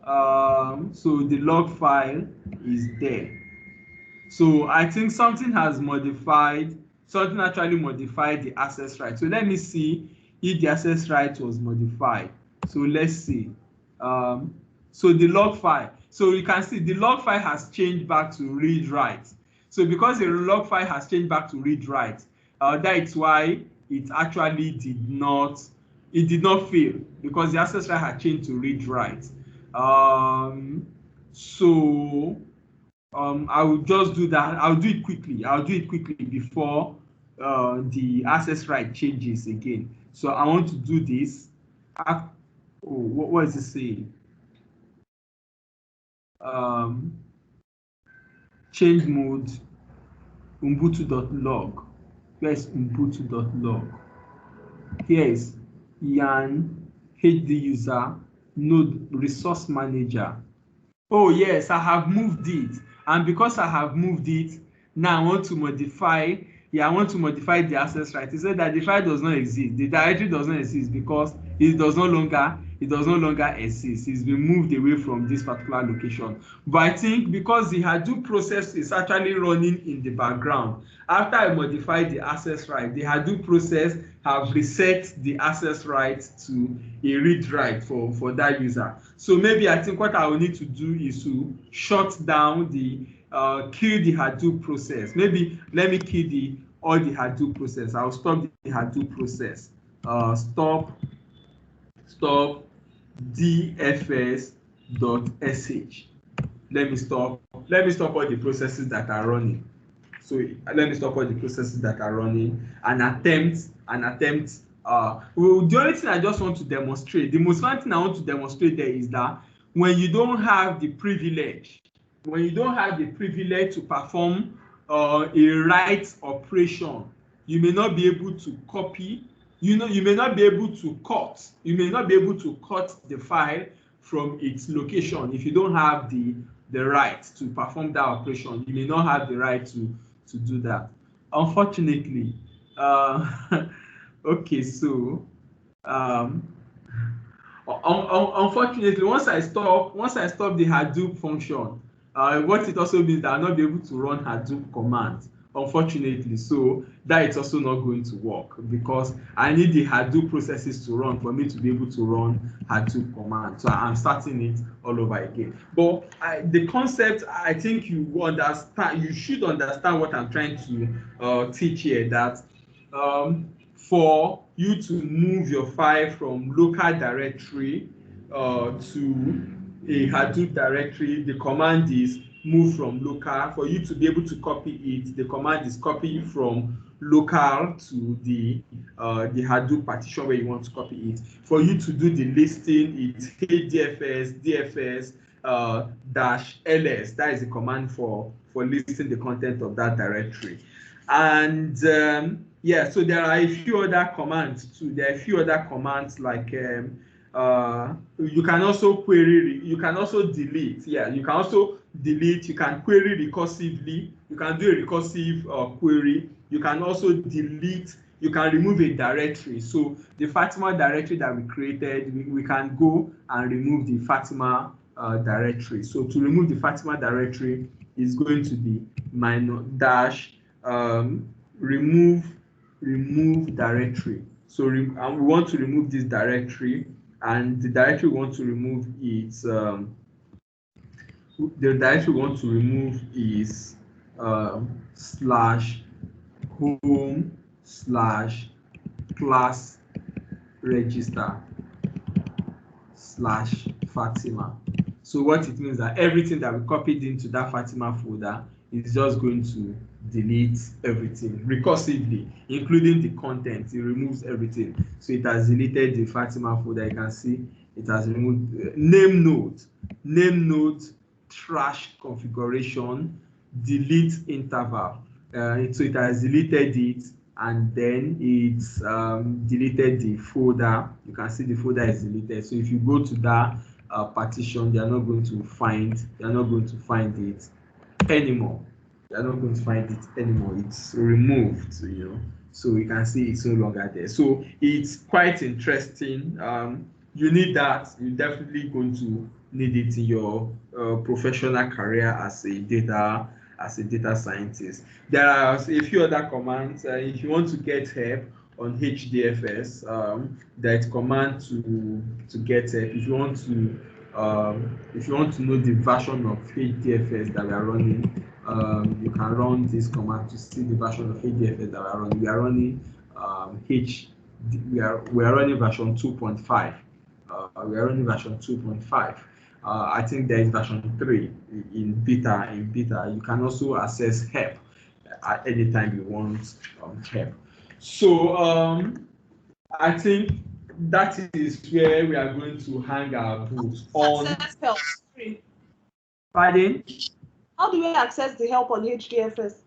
So the log file is there. So I think something has modified, something actually modified the access right. So let me see if the access right was modified. So let's see. So the log file. So you can see the log file has changed back to read write. So because the log file has changed back to read write, that's why it actually did not fail, because the access right had changed to read write. I will just do that. I'll do it quickly. I'll do it quickly before the access right changes again. So I want to do this. What is it saying? Change mode ubuntu.log. Where is ubuntu.log? Here is yarn hd user node resource manager. Oh yes, I have moved it, and because I have moved it, now I want to modify. I want to modify the access right. It said that the file does not exist. The directory does not exist because it does no longer exist. It's been moved away from this particular location. But I think because the Hadoop process is actually running in the background, after I modified the access right, the Hadoop process have reset the access right to a read write for that user. So maybe I think what I will need to do is to shut down the kill the Hadoop process. Maybe let me kill all the Hadoop process. I'll stop the Hadoop process. Stop dfs.sh. Let me stop all the processes that are running. So let me stop all the processes that are running and attempt. Well, the only thing I just want to demonstrate, the most important thing I want to demonstrate there is that when you don't have the privilege, to perform a write operation, you may not be able to copy. You may not be able to cut. You may not be able to cut the file from its location if you don't have the right to perform that operation. You may not have the right to do that. Unfortunately, okay. So unfortunately, once I stop the Hadoop function, what it also means that I'll not be able to run Hadoop commands, unfortunately. So that is also not going to work because I need the Hadoop processes to run for me to be able to run Hadoop commands. So I'm starting it all over again. But the concept, I think you should understand what I'm trying to teach here, that for you to move your file from local directory to a Hadoop directory, the command is move from local. For you to be able to copy it, the command is copy from local to the Hadoop partition where you want to copy it. For you to do the listing, it's dfs -ls. That is the command for listing the content of that directory. And yeah, so there are a few other commands too. There are a few other commands like you can also query, you can also delete. Yeah, you can also delete, you can query recursively, you can do a recursive query, you can also delete, you can remove a directory. So the Fatima directory that we created, we can go and remove the Fatima directory. So to remove the Fatima directory is going to be remove directory. So we want to remove this directory, and the directory we want to remove is /home/class register. Fatima. So what it means that everything that we copied into that Fatima folder is just going to delete everything recursively, including the content. It removes everything. So it has deleted the Fatima folder. You can see it has removed name node, trash configuration, delete interval. So it has deleted it, and then it's deleted the folder. You can see the folder is deleted. So if you go to that partition, they are not going to find it anymore. They are not going to find it anymore. It's removed, so you can see it's no longer there. So it's quite interesting. You need that. You're definitely going to need it in your professional career as a data scientist. There are a few other commands. If you want to get help on HDFS, there's command to get help. If you want to know the version of HDFS that we are running, you can run this command to see the version of HDFS that we are running. We are running we are running version 2.5. We are running version 2.5. I think there is version 3 in beta. You can also access help at any time you want help. So I think that is where we are going to hang our boots on. Access help. Pardon? How do we access the help on HDFS?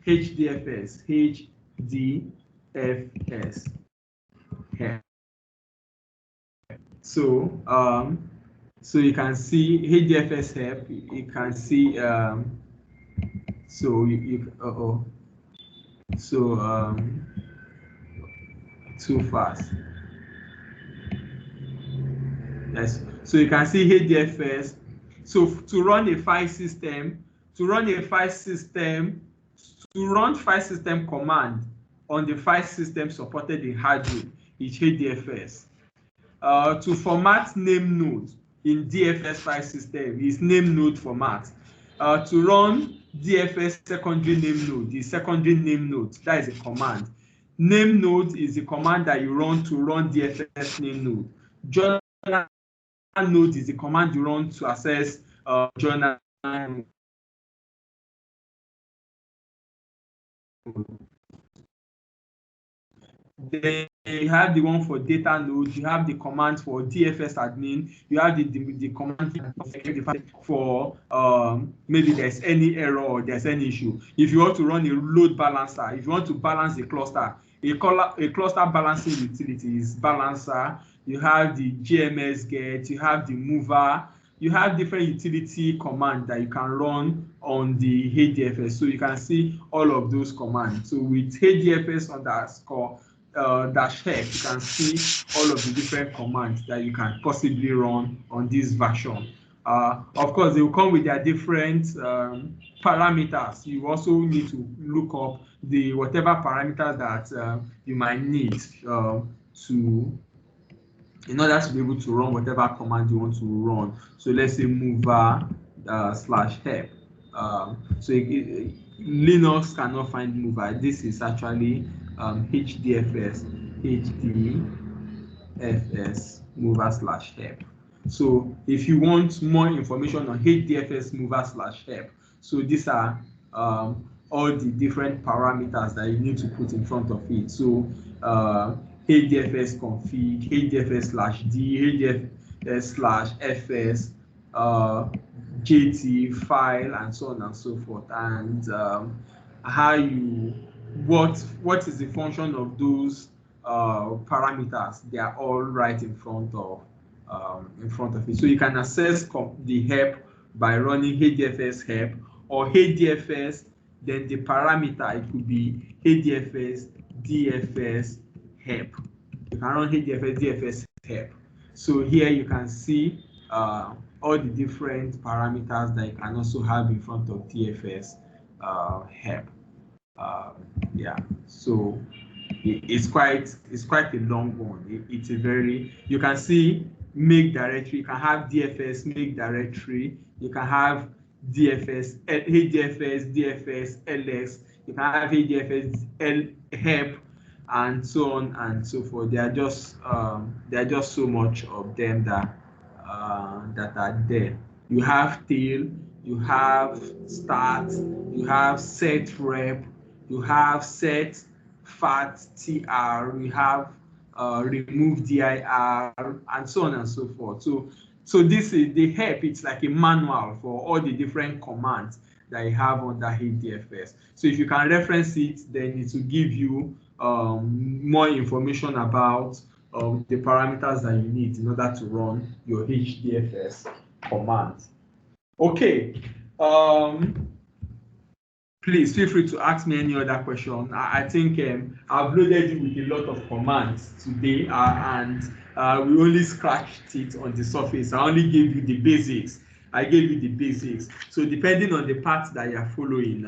HDFS. Help. So you can see HDFS help. You can see too fast. Yes. So you can see HDFS. So to run file system command on the file system supported in hardware is HDFS. To format name node in DFS file system is name node format. To run DFS secondary name node is secondary name node. That is a command. Name node is the command that you run to run DFS name node. Journal node is the command you run to access journal node. Then you have the one for data node, you have the command for DFS admin, you have the command for maybe there's any error or there's any issue. If you want to run a load balancer, if you want to balance a cluster, a cluster balancing utility is balancer. You have the GMS get, you have the mover, you have different utility commands that you can run on the HDFS. So you can see all of those commands. So with HDFS underscore dash help, you can see all of the different commands that you can possibly run on this version. Of course, they will come with their different parameters. You also need to look up the whatever parameters that you might need in order to be able to run whatever command you want to run. So let's say mover /help. So Linux cannot find mover. This is actually HDFS mover /help. So if you want more information on HDFS mover /help, so these are all the different parameters that you need to put in front of it. So HDFS config, HDFS/D, HDFS/fs, JT file, and so on and so forth, and what is the function of those parameters. They are all right in front of it. So you can access the help by running HDFS help or HDFS, then the parameter, it could be HDFS DFS help. You can run HDFS DFS help. So here you can see all the different parameters that you can also have in front of DFS help. Yeah, so it's quite a long one. It's a very, you can see make directory, you can have DFS make directory, you can have DFS HDFS DFS LX, you can have HDFS help, and so on and so forth. There are just so much of them that are there. You have tail, you have start, you have set rep, you have set fat TR, you have remove DIR, and so on and so forth. So this is the help. It's like a manual for all the different commands that you have under HDFS. So if you can reference it, then it will give you more information about the parameters that you need in order to run your HDFS commands. Okay. Please feel free to ask me any other question. I think I've loaded you with a lot of commands today, and we only scratched it on the surface. I only gave you the basics. I gave you the basics. So depending on the path that you're following,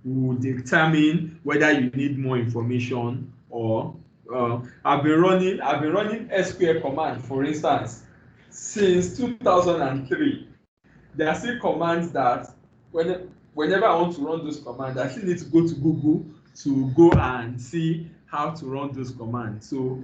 will determine whether you need more information or I've been running SQL command, for instance, since 2003. There are still commands that whenever I want to run those commands, I still need to go to Google to go and see how to run those commands. So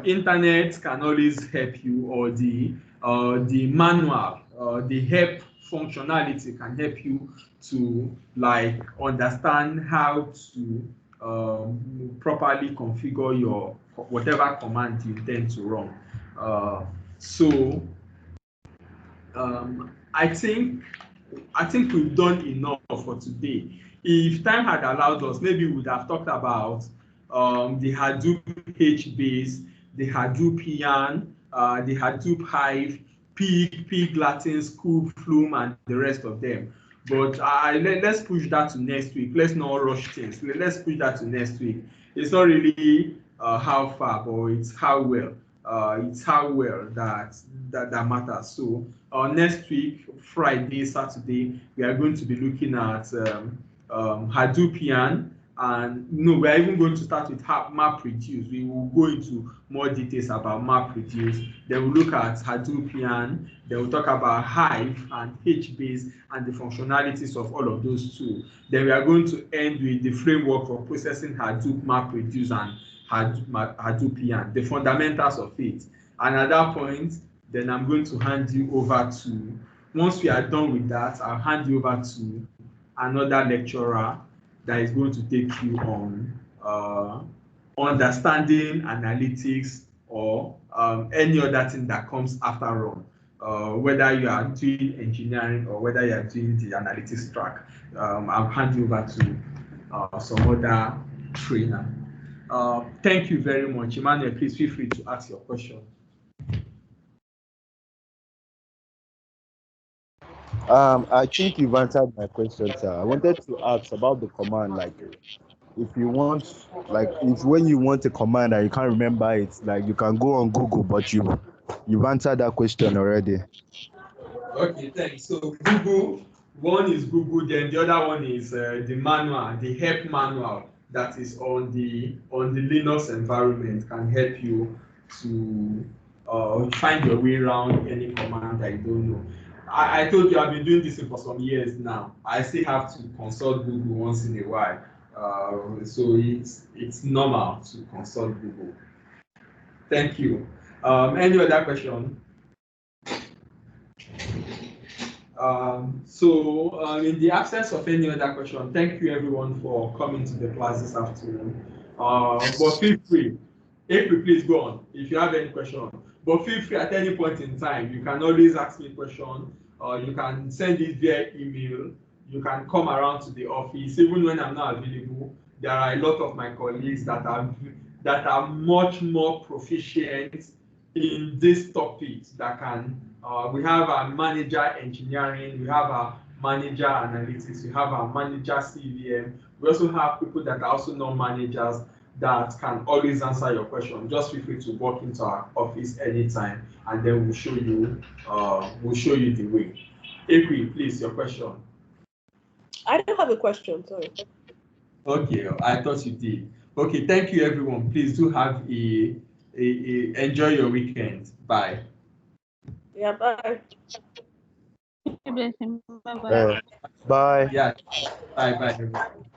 internet can always help you, or the manual, the help functionality can help you to like understand how to properly configure your whatever command you intend to run. So I think we've done enough for today. If time had allowed us, maybe we would have talked about the Hadoop HBase, the Hadoopian, the Hadoop Hive, Pig, Lattice, Kube, Flume, and the rest of them. But let's push that to next week. Let's not rush things. Let's push that to next week. It's not really how far, but it's how well. It's how well that matters. So next week, Friday, Saturday, we are going to be looking at Hadoopian, and we are even going to start with MapReduce. We will go into more details about MapReduce. Then we'll look at Hadoopian. Then we'll talk about Hive and HBase and the functionalities of all of those two. Then we are going to end with the framework for processing Hadoop, MapReduce, and Hadoopian, the fundamentals of it. And at that point, then I'm going to hand you over to, once we are done with that, I'll hand you over to another lecturer that is going to take you on understanding analytics, or any other thing that comes after on, whether you are doing engineering or whether you are doing the analytics track. I'll hand you over to some other trainer. Thank you very much. Emmanuel, please feel free to ask your question. I think you've answered my question, sir. I wanted to ask about the command, like if you want, like if when you want a command and you can't remember it, like you can go on Google, but you've answered that question already. Okay, thanks. So Google, one is Google, then the other one is the manual, the help manual that is on the Linux environment, can help you to find your way around any command that you don't know. I told you I've been doing this for some years now. I still have to consult Google once in a while. So it's normal to consult Google. Thank you. Any other question? In the absence of any other question, thank you everyone for coming to the class this afternoon. But feel free, April, please go on if you have any question. But feel free at any point in time. You can always ask me a question. You can send it via email. You can come around to the office. Even when I'm not available, there are a lot of my colleagues that are much more proficient in this topic that can. We have our manager engineering, we have our manager analytics, we have our manager CVM. We also have people that are also non-managers that can always answer your question. Just feel free to walk into our office anytime, and then we'll show you the way. April, please, your question. I don't have a question, sorry. Okay, I thought you did. Okay, thank you everyone. Please do have enjoy your weekend. Bye. Yeah, bye. Bye bye. Bye. Yeah, bye everyone.